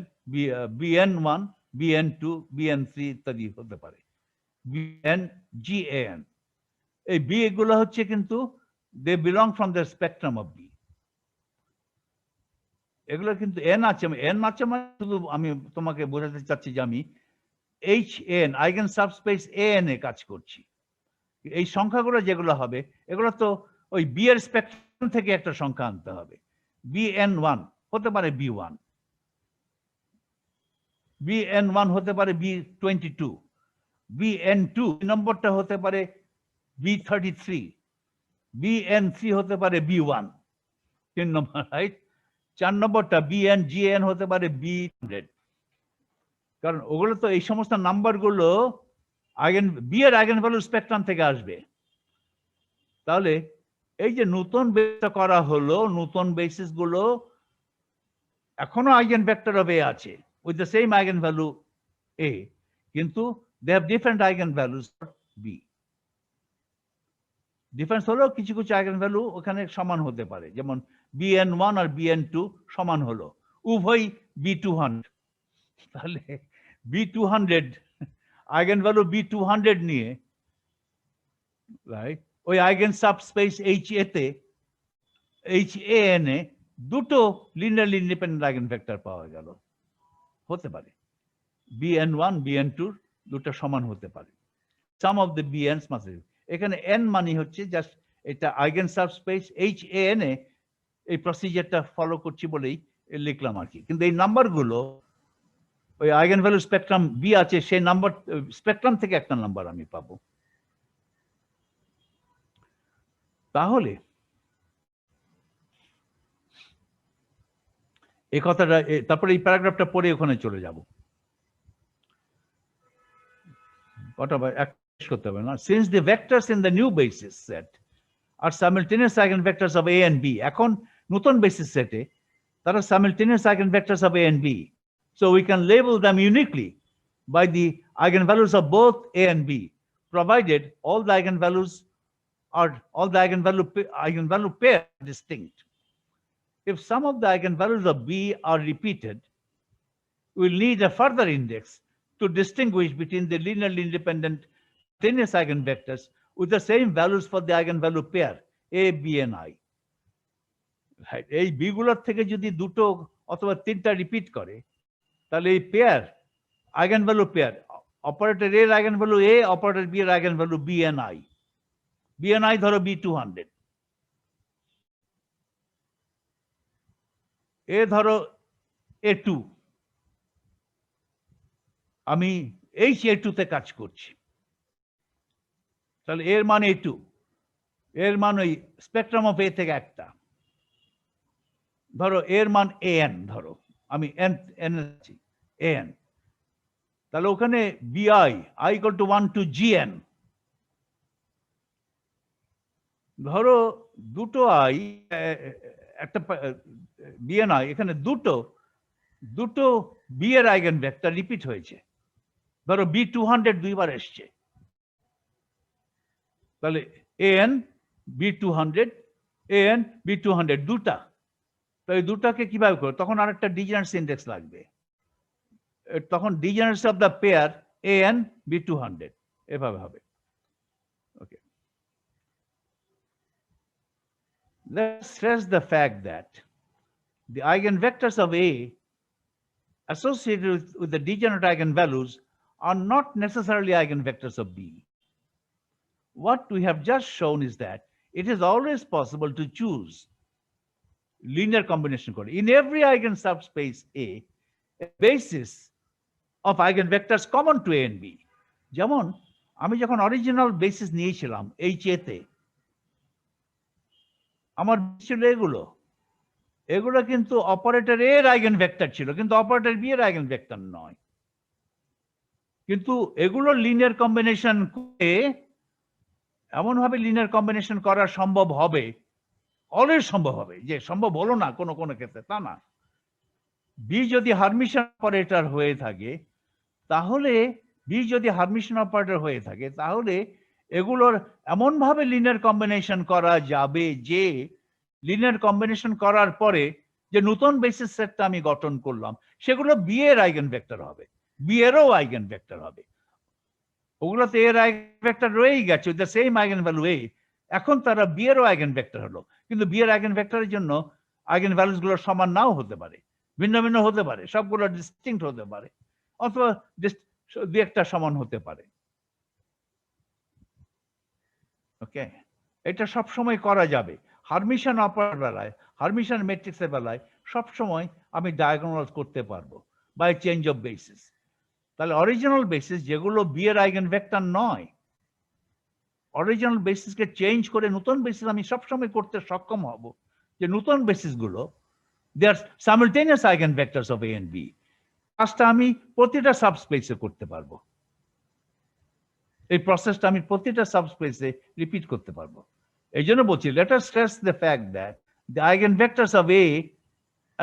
Speaker 1: Bn1, Bn2, Bn3 ইত্যাদি হতে পারে, Bn, Gan। এই B এগুলো হচ্ছে কিন্তু they belong from the spectrum of B। এগুলো কিন্তু n আছে, মানে শুধু আমি তোমাকে বোঝাতে চাচ্ছি যে আমি HN আইগেন সাবস্পেস AN এ কাজ করছি। এই সংখ্যাগুলো যেগুলো হবে এগুলো তো ওই বি এর স্পেকট্রাম থেকে একটা সংখ্যা আনতে হবে। Bn1 হতে পারে B1, Bn1 হতে পারে B22, Bn2 নম্বরটা হতে পারে B33, Bn3 হতে পারে B1 3 নম্বর, রাইট? 4 নম্বরটা BnGn হতে পারে B100, কারণ ওগুলো তো এই সমস্ত নাম্বারগুলো বি এর আইগেন ভ্যালু স্পেকট্রাম থেকে আসবে। তাহলে এই যে নতুন বেসটা করা হলো, নতুন বেসিস গুলো এখনো আইগেন ভেক্টর অফ এ আছে with the same eigen value A, কিন্তু they have different eigen values B. Difference হলো কিছু কিছু আইগেন ভ্যালু ওখানে সমান হতে পারে, যেমন Bn1 আর Bn2 সমান হলো, উভয় B200। তাহলে B200 আইগেন ভ্যালু B200 নিয়ে, রাইট, ওই আইগেন সাবস্পেস HA তে HAN এ দুটো লিনিয়ারলি ইন্ডিপেন্ডেন্ট আইগেন ভেক্টর পাওয়া গেল। হতে পারে Bn1 Bn2 দুটো সমান হতে পারে। সাম অফ দ্য Bn's মাস্ট, এখানে n মানে হচ্ছে জাস্ট এটা আইগেন সাবস্পেস HAN এ এই প্রসিজারটা ফলো করছি বলেই লিখলাম আর কি। কিন্তু এই নাম্বারগুলো ওই আইগেন ভ্যালু স্পেকট্রাম বি আছে, সেই নাম্বার স্পেকট্রাম থেকে একটা নাম্বার আমি পাবো। তাহলে এই কথাটা, তারপরে এই প্যারাগ্রাফটা পড়ে ওখানে চলে যাব। করতে হবে না। Since the vectors in the new basis set are simultaneous eigenvectors of A and B, এখন নতুন বেসিস সেটে তারা simultaneous eigenvectors of A and B, so we can label them uniquely by the eigenvalues of both A and B, provided all the eigenvalues are eigenvalue pair are distinct. If some of the eigenvalues of B are repeated, we'll need a further index to distinguish between the linearly independent continuous eigenvectors with the same values for the eigenvalue pair A, B, and I. Right? এই B গুলোর থেকে যদি দুটো অথবা তিনটা repeat করে তাহলে এই পেয়ার আইগেনভ্যালু পেয়ার অপারেটর এর আইগেনভ্যালু এ, অপারেটর বি এর eigenvalue b n i. B n i ধরো B200, এ ধরো A2, আমি A2 তে কাজ করছি, তাহলে এর মান A2, এর মান ওই স্পেকট্রাম অফ এ থেকে একটা, ধরো এর মান AN, ধরো আমি n আছি AN, তাহলে ওখানে BI I equal to 1 to GN, ধরো দুটো আই একটা BNI, এখানে দুটো বি এর আইগেনভেক্টর রিপিট হয়েছে, ধরো B200 দুইবার এসছে, তাহলে AN B200 AN B200 দুটা, তাই দুটাকে কিভাবে করো, তখন আরেকটা ডিজেনারেসি ইন্ডেক্স লাগবে, তখন degeneracy of the pair AN B200 এভাবে হবে। ওকে, let's stress the fact that the eigenvectors of A associated with the degenerate eigenvalues are not necessarily eigenvectors of B. What we have just shown is that it is always possible to choose linear combination code in every eigen subspace A, a basis of eigenvectors common to A and B. যেমন আমি যখন original basis নিয়েছিলাম HA তে, আমার ছিল এগুলো কিন্তু operator এর আইগেনভেক্টর ছিল, কিন্তু অপারেটর বি এর আইগেনভেক্টর নয়। কিন্তু এগুলো লিনিয়ার কম্বিনেশন করে এমন ভাবে লিনিয়ার কম্বিনেশন করা সম্ভব হবে, অলওয়েজ সম্ভব হবে, যে সম্ভব হলো না কোনো ক্ষেত্রে তা না। বি যদি হারমিশন অপারেটর হয়ে থাকে, তাহলে তাহলে এগুলোর এমন ভাবে লিনিয়ার কম্বিনেশন করা যাবে যে লিনিয়ার কম্বিনেশন করার পরে যে নতুন বেসিস সেটটা আমি গঠন করলাম সেগুলো বি এর আইগেনভেক্টর হবে, বি এরও আইগেনভেক্টর হবে। ওগুলোতে এর আইগেনভেক্টর রয়েই গেছে, দ্য সেম আইগেনভ্যালু এ, এখন তারা বি এরও আইগেনভেক্টর হলো, কিন্তু বি এর আইগেনভেক্টরের জন্য আইগেনভ্যালুস গুলো সমান নাও হতে পারে, ভিন্ন ভিন্ন হতে পারে, সবগুলো ডিস্টিংক্ট হতে পারে, অথবা দুই একটা সমান হতে পারে। ওকে, এটা সব সময় করা যাবে। হারমিশন অপারেটর বেলায়, হারমিশন ম্যাট্রিক্সের বেলায় সবসময় আমি ডায়াগোনালাইজ করতে পারবো বাই চেঞ্জ অফ বেসিস। তাহলে অরিজিনাল বেসিস যেগুলো বি এর আইগেনভেক্টর নয়, অরিজিনাল বেসিসকে চেঞ্জ করে নতুন বেসিস আমি সবসময় করতে সক্ষম হব, যে নতুন বেসিস গুলো they are simultaneous eigenvectors of A and B. কাজটা আমি প্রতিটা সাবস্পেসে করতে পারবো, এই প্রসেসটা আমি প্রতিটা সাবস্পেসে রিপিট করতে পারবো। এই জন্য বলছি, let us stress the fact that the eigenvectors of A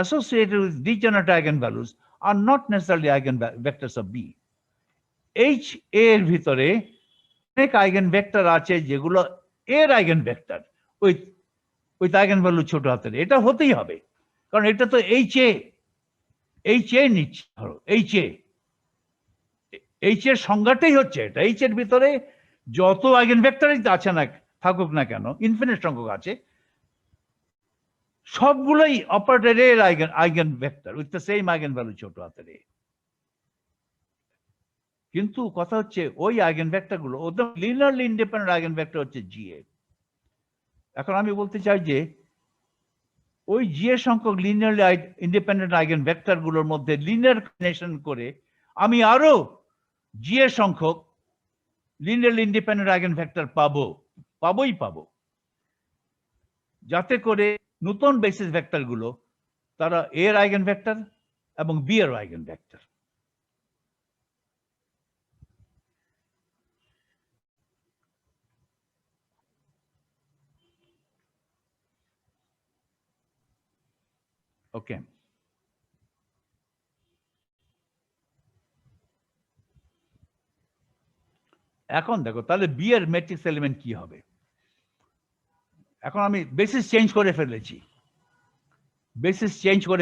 Speaker 1: associated with degenerate eigenvalues are not necessarily eigenvectors of B. H A এর ভিতরে অনেক আইগেনভেক্টর আছে যেগুলো এর আইগেনভেক্টর উইথ আইগেনভ্যালু ছোট হাতের, এটা হতেই হবে, কারণ এটা তো H A নিচ্ছে, ধরো H এর সংজ্ঞাটাই হচ্ছে এটা। H এর ভিতরে যত আইগেনভেক্টরই আছে না থাকুক না কেন, ইনফিনিট সংখ্যক আছে, সবগুলোই অপারেটর এর eigenvector with the same eigenvalue ছোট হাতের এ। কিন্তু কথা হচ্ছে ওই আইগেনভেক্টর গুলো ওদের লিনিয়ারলি ইন্ডিপেন্ডেন্ট আইগেনভেক্টর হচ্ছে GA। এখন আমি বলতে চাই যে ওই GA সংখ্যক লিনিয়ারলি ইন্ডিপেন্ডেন্ট আইগেনভেক্টর গুলোর মধ্যে লিনিয়ার কম্বিনেশন করে আমি আরো GA সংখ্যক লিনিয়ারলি ইন্ডিপেন্ডেন্ট আইগেনভেক্টর পাবো, যাতে করে নতুন বেসিস ভেক্টর গুলো তারা এর আইগেনভেক্টর এবং বি এর আইগেনভেক্টর। ওকে, এখন দেখো তাহলে বি এর ম্যাট্রিক্স এলিমেন্ট কি হবে। এখন আমি বেসিস চেঞ্জ করে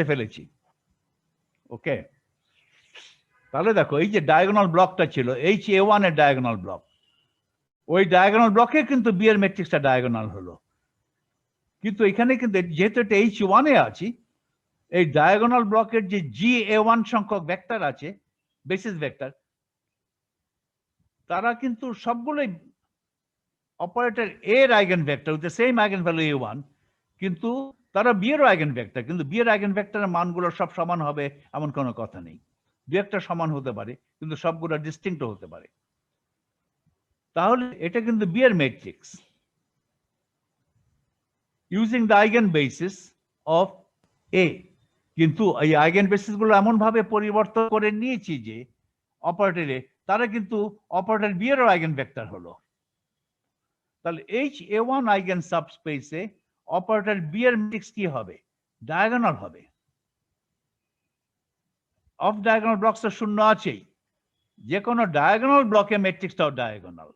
Speaker 1: ফেলেছি, ওকে, তাহলে দেখো এই যে ডায়াগোনাল ব্লকটা ছিল HA1 এর ডায়াগোনাল ব্লক, ওই ডায়াগোনাল ব্লকে কিন্তু বি এর ম্যাট্রিক্সটা ডায়াগোনাল হলো। কিন্তু এখানে কিন্তু যেহেতু এটা H1 এ আছি, এই ডায়াগোনাল ব্লকের যে GA1 সংখ্যক ভেক্টর আছে, বেসিস ভেক্টর, তারা কিন্তু সবগুলোই অপারেটর এর eigen vector with the same eigen value A1, কিন্তু তারা বি এর আইগেন ভেক্টর, কিন্তু বি এর আইগেন ভেক্টরের মানগুলো সব সমান হবে এমন কোনো কথা নেই। দু একটা সমান হতে পারে, কিন্তু সবগুলো ডিস্টিংক্ট হতে পারে। তাহলে এটা কিন্তু বি এর matrix using the eigen basis of A. কিন্তু এই আইগেন বেসিস গুলো এমন ভাবে পরিবর্তন করে নিয়েছি যে অপারেটরে তারা কিন্তু অপারেটর বি এর আইগেন ভেক্টর হলো। তাহলে HA1 আইগেন সাবস্পেসে অপারেটর বি এর ম্যাট্রিক্স কি হবে? ডায়াগোনাল হবে। অফ ডায়াগোনাল ব্লকস তো শূন্য আছেই, যে কোনো ডায়াগোনাল ব্লকে ম্যাট্রিক্সটাও ডায়াগোনাল।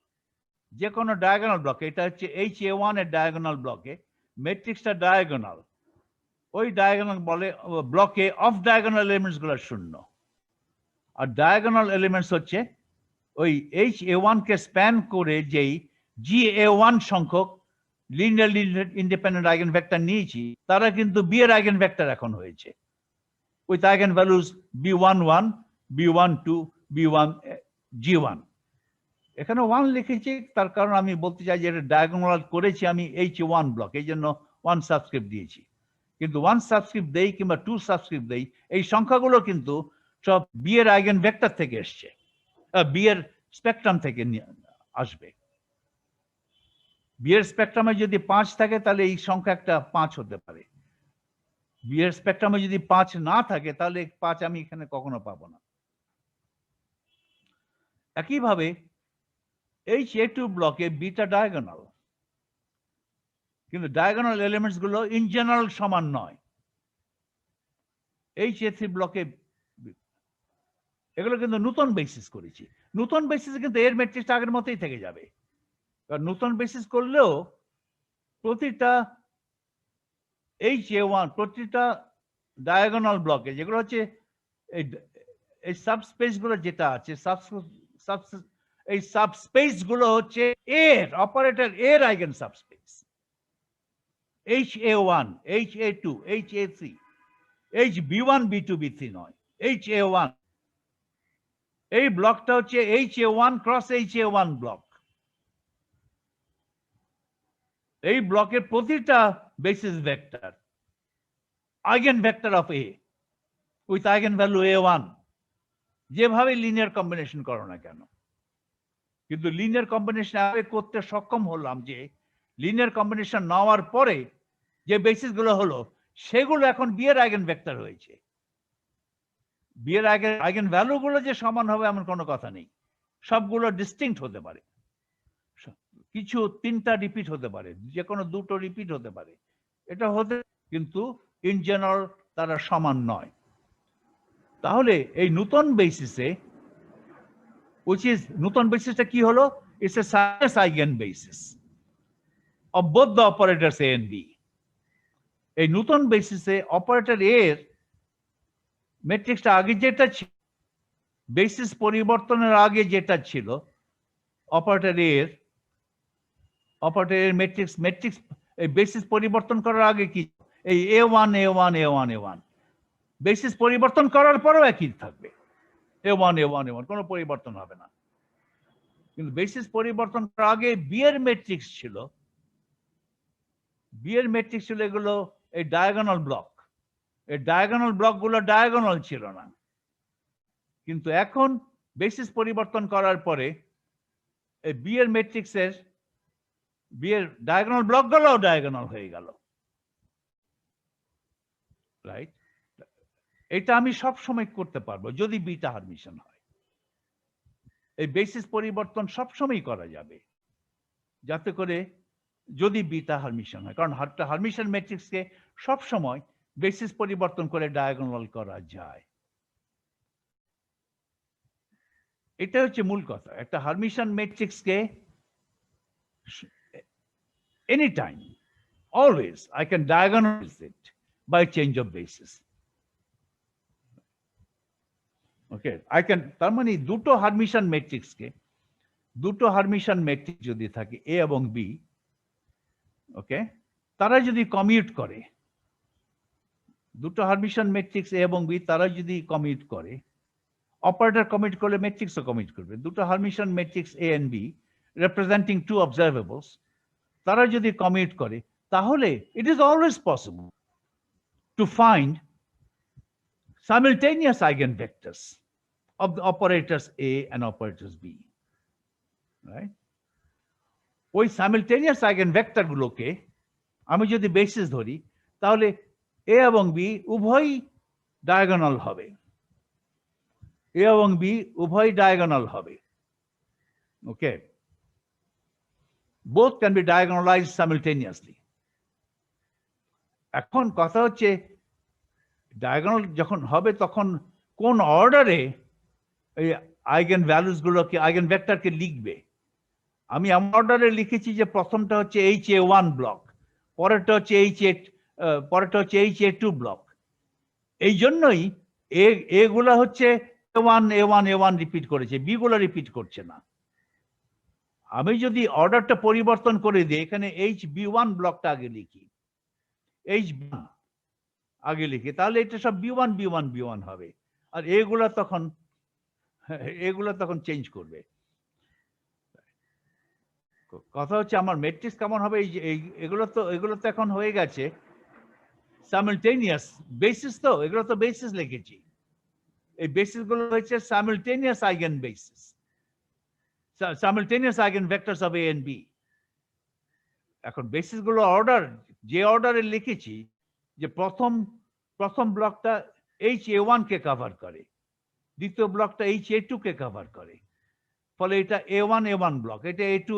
Speaker 1: যে কোনো ডায়াগোনাল ব্লকে, এটা হচ্ছে HA1 এর ডায়াগোনাল ব্লকে ম্যাট্রিক্সটা ডায়াগোনাল। ওই ডায়াগোনাল বলে ব্লকে অফ ডায়াগোনাল এলিমেন্টস গুলো শূন্য, আর ডায়াগোনাল এলিমেন্টস হচ্ছে ওই HA1 কে স্প্যান করে যেই GA1 সংখ্যক লিনিয়ারলি ইন্ডিপেন্ডেন্ট আইগেন ভেক্টর নিয়েছি, তারা কিন্তু বি এর আইগেন ভেক্টর এখন হয়েছে with eigen values B11, B12, B1, G1। এখানে 1 লিখেছি তার কারণ আমি বলতে চাই যে এটা ডায়াগোনাল করেছি আমি H1 ব্লক, এই জন্য 1 সাবস্ক্রিপ্ট দিয়েছি। কিন্তু 1 সাবস্ক্রিপ্ট দেই কিংবা 2 সাবস্ক্রিপ্ট দেই, এই সংখ্যাগুলো কিন্তু সব বি এর আইগেন ভেক্টর থেকে এসছে, বি এর স্পেকট্রাম থেকে আসবে। বি এর স্পেকট্রামে যদি 5 থাকে তাহলে এই সংখ্যা একটা 5 হতে পারে। বি এর স্পেকট্রামে যদি 5 না থাকে তাহলে 5 আমি এখানে কখনো পাবো না। একইভাবে HA2 ব্লকে বিটা ডায়াগোনাল, কিন্তু ডায়াগোনাল এলিমেন্টস গুলো ইন জেনারেল সমান নয়। HA3 ব্লকে এগুলো কিন্তু নতুন বেসিস করেছি। নতুন বেসিসে কিন্তু এর ম্যাট্রিক্স আগের মতোই থেকে যাবে। কারণ নতুন বেসিস করলেও প্রতিটা HA1, প্রতিটা ডায়াগোনাল ব্লকে যেগুলো হচ্ছে এই সাবস্পেস গুলো যেটা আছে, এই সাবস্পেস গুলো হচ্ছে এর অপারেটর এর eigen subspace. HA1, HA2, HA3, HB1, B2, B3 নয়, HA1। এই ব্লকটা হচ্ছে HA1 ক্রস HA1 ব্লক। এই ব্লকের প্রতিটা basis vector eigen vector of A with eigen value A1, যেভাবে লিনিয়ার কম্বিনেশন করো না কেন। কিন্তু লিনিয়ার কম্বিনেশন করতে সক্ষম হলাম যে লিনিয়ার কম্বিনেশন নেওয়ার পরে যে বেসিস গুলো হলো সেগুলো এখন বি এর আইগেন ভেক্টর হয়েছে। বি এর আইগেন ভ্যালু গুলো যে সমান হবে এমন কোনো কথা নেই, সবগুলো ডিস্টিংক্ট হতে পারে। কিছু 3টা রিপিট হতে পারে, যে কোনো 2টো রিপিট হতে পারে, এটা হতে, কিন্তু ইন জেনারেল তারা সমান নয়। তাহলে এই নতুন বেসিসে নতুন বেসিসটা কি হলো? It's a simultaneous eigen basis of both the operators A and B. এই নতুন বেসিসে অপারেটর এর ম্যাট্রিক্সটা আগে যেটা ছিল, বেসিস পরিবর্তনের আগে যেটা ছিল অপারেটর এর ম্যাট্রিক্স এই বেসিস পরিবর্তন করার আগে কি, এই A1 A1 A1 A1, basis পরিবর্তন করার পরেও একই থাকবে, A1 A1 A1, কোনো পরিবর্তন হবে না। কিন্তু বেসিস পরিবর্তন করার আগে বি এর ম্যাট্রিক্স ছিল, বি এর ম্যাট্রিক্স ছিল এগুলো এই ডায়াগোনাল ব্লক। এই ডায়াগোনাল ব্লক গুলো ডায়াগোনাল ছিল না, কিন্তু এখন বেসিস পরিবর্তন করার পরে এই বি এর ম্যাট্রিক্সের বি এর ডায়াগোনাল ব্লক গুলো ডায়াগোনাল হয়ে গেল, রাইট? এটা আমি সব সময় করতে পারবো যদি বিটা হারমিশন হয়। এই বেসিস পরিবর্তন সব সময় করা যাবে যাতে করে যদি বিটা হারমিশন হয়, কারণ হারমিশন ম্যাট্রিক্সকে সব সময় বেসিস পরিবর্তন করে ডায়াগোনাল করা যায়। এটা হচ্ছে মূল কথা। একটা হারমিশন ম্যাট্রিক্সকে anytime, always I can diagonalize it by change of basis. ওকে তার মানে দুটো হারমিশন ম্যাট্রিক্স যদি থাকে এ এবং বি, ওকে, তারা যদি কমিউট করে, দুটো হারমিশন ম্যাট্রিক্স এ এবং বি তারা যদি কমিউট করে, অপারেটর কমিট করলে ম্যাট্রিক্সও কমিট করবে। দুটো Hermitian matrix A and B representing two observables তারা যদি কমিট করে, তাহলে it is always possible to find simultaneous eigenvectors of the operators A and operators B, right? ওই simultaneous eigenvector গুলোকে আমি যদি বেসিস ধরি, তাহলে A এবং B উভয়ই ডায়াগোনাল হবে, A এবং B উভয়ই ডায়াগোনাল হবে, ওকে, both can be diagonalized simultaneously. এখন কথা হচ্ছে ডায়াগোনাল যখন হবে তখন কোন অর্ডারে এই আইগেন ভ্যালুস গুলোকে, আইগেন ভেক্টরকে লিখবে। আমি এমন অর্ডারে লিখেছি যে প্রথমটা হচ্ছে HA1 ব্লক, পরেরটা হচ্ছে HA2 ব্লক। এই জন্যই এ গুলা হচ্ছে A1 রিপিট করেছে, বি গুলা রিপিট করছে না। আমি যদি অর্ডারটা পরিবর্তন করে দিই, এখানে HB1 ব্লকটা আগে লিখি, তাহলে এটা সব B1 হবে, আর এগুলা তখন চেঞ্জ করবে। কথা হচ্ছে আমার ম্যাট্রিক্স কেমন হবে, এগুলো তো এখন হয়ে গেছে সাইমালটেনিয়াস বেসিস, তো এগুলো তো বেসিস লিখেছি, এই বেসিস গুলো হচ্ছে simultaneous eigen basis, simultaneous eigen vectors of A and B. এখন বেসিস গুলো যে অর্ডারে লিখেছি, যে প্রথম ব্লকটা HA1 কে কভার করে, দ্বিতীয় ব্লকটা HA2 কে কভার করে, ফলে এটা A1 ব্লক, এটা A2,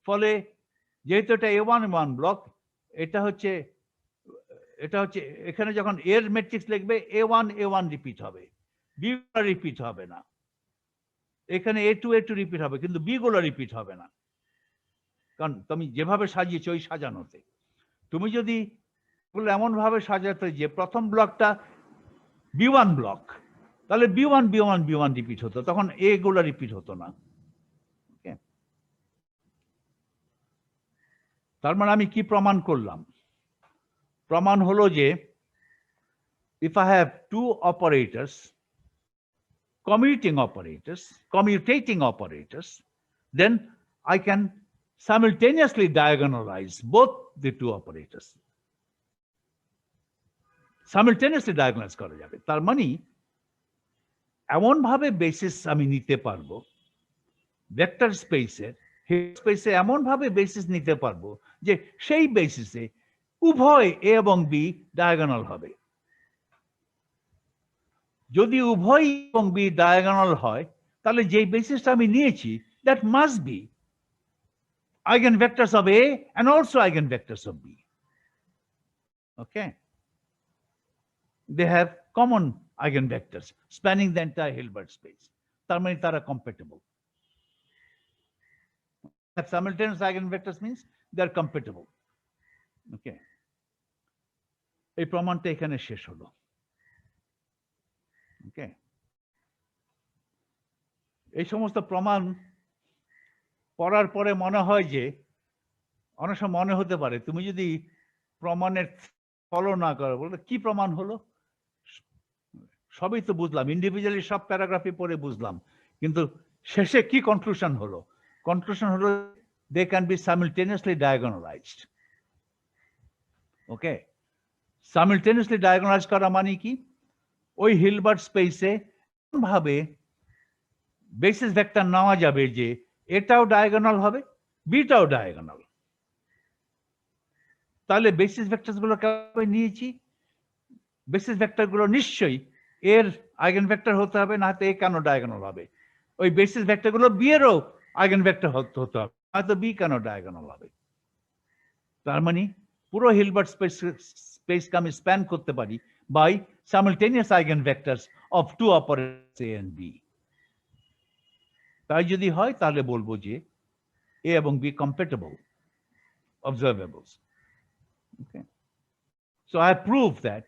Speaker 1: ফলে যেহেতু এটা A1 ব্লক, এটা হচ্ছে এখানে যখন এর ম্যাট্রিক্স লিখবে A1 রিপিট হবে, বি রিপিট হবে না। এখানে A2 রিপিট হবে, কিন্তু বি গুলো রিপিট হবে না, কারণ তুমি যেভাবে সাজিয়েছো ওই সাজানোতে। তুমি যদি এমন ভাবে সাজাতে যে প্রথম ব্লকটা B1 ব্লক, তাহলে B1 রিপিট হতো, তখন এ গুলো রিপিট হতো না। তার মানে আমি কি প্রমাণ করলাম? প্রমাণ হলো যে if I have two operators, commutating operators, then I can simultaneously diagonalize both the two operators. Simultaneously diagonalize করা যাবে। তার মানে এমন ভাবে বেসিস আমি নিতে পারবো ভেক্টর স্পেসে, এমন ভাবে বেসিস নিতে পারবো যে সেই বেসিসে উভয় এ এবং বি ডায়াগোনাল হবে। যদি উভয় এবং বি ডায়াগোনাল হয়, তাহলে যে বেসিসটা আমি নিয়েছি, that must be eigenvectors of A and also eigenvectors of B. Okay, they have common eigenvectors spanning the entire Hilbert space. তার মানে তারা compatible. Have simultaneous eigenvectors means they are compatible. Okay, এই প্রমাণটা এখানে শেষ হলো। ওকে, এই সমস্ত প্রমাণ পড়ার পরে মনে হয় যে, অনেক সময় মনে হতে পারে তুমি যদি প্রমাণের ফলো না করো, বলতে কি প্রমাণ হলো? সবই তো বুঝলাম, ইন্ডিভিজুয়ালি সব প্যারাগ্রাফি পড়ে বুঝলাম, কিন্তু শেষে কি কনক্লুশন হলো? কনক্লুশন হলো they can be simultaneously diagonalized. Okay, simultaneously diagonalize করা মানে কি? ওই হিলবার্ট স্পেসে ভাবে বেসিস ভেক্টর নেওয়া যাবে যে এটাও ডায়াগোনাল হবে, বিটাও ডায়াগোনাল। তাহলে বেসিস ভেক্টরস গুলো কিভাবে নিয়েছি? বেসিস ভেক্টর গুলো নিশ্চয়ই এর আইগেন ভেক্টর হতে হবে, না হয়তো এ কেন ডায়াগোনাল হবে। ওই বেসিস ভেক্টর গুলো বি এরও আইগেন ভেক্টর হতে হবে, হয়তো বি কেন ডায়াগোনাল হবে। তার মানে পুরো হিলবার্ট স্পেসকে আমি স্প্যান করতে পারি by simultaneous eigen vectors of two operators A and B. তাই যদি হয় তাহলে বলবো যে এ এবং B compatible observables. Okay, so I prove that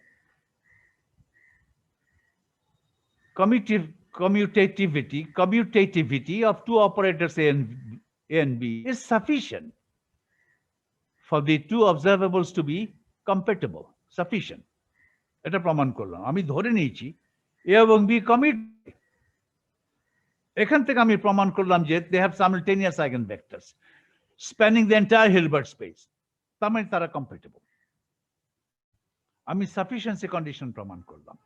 Speaker 1: commutativity of two operators A and B is sufficient for the two observables to be compatible. Sufficient. এটা প্রমাণ করলাম। আমি ধরে নিয়েছি A এবং B commute। এখান থেকে আমি প্রমাণ করলাম যে they have simultaneous eigenvectors spanning the entire Hilbert space। তার মানে তারা compatible। আমি sufficiency condition প্রমাণ করলাম।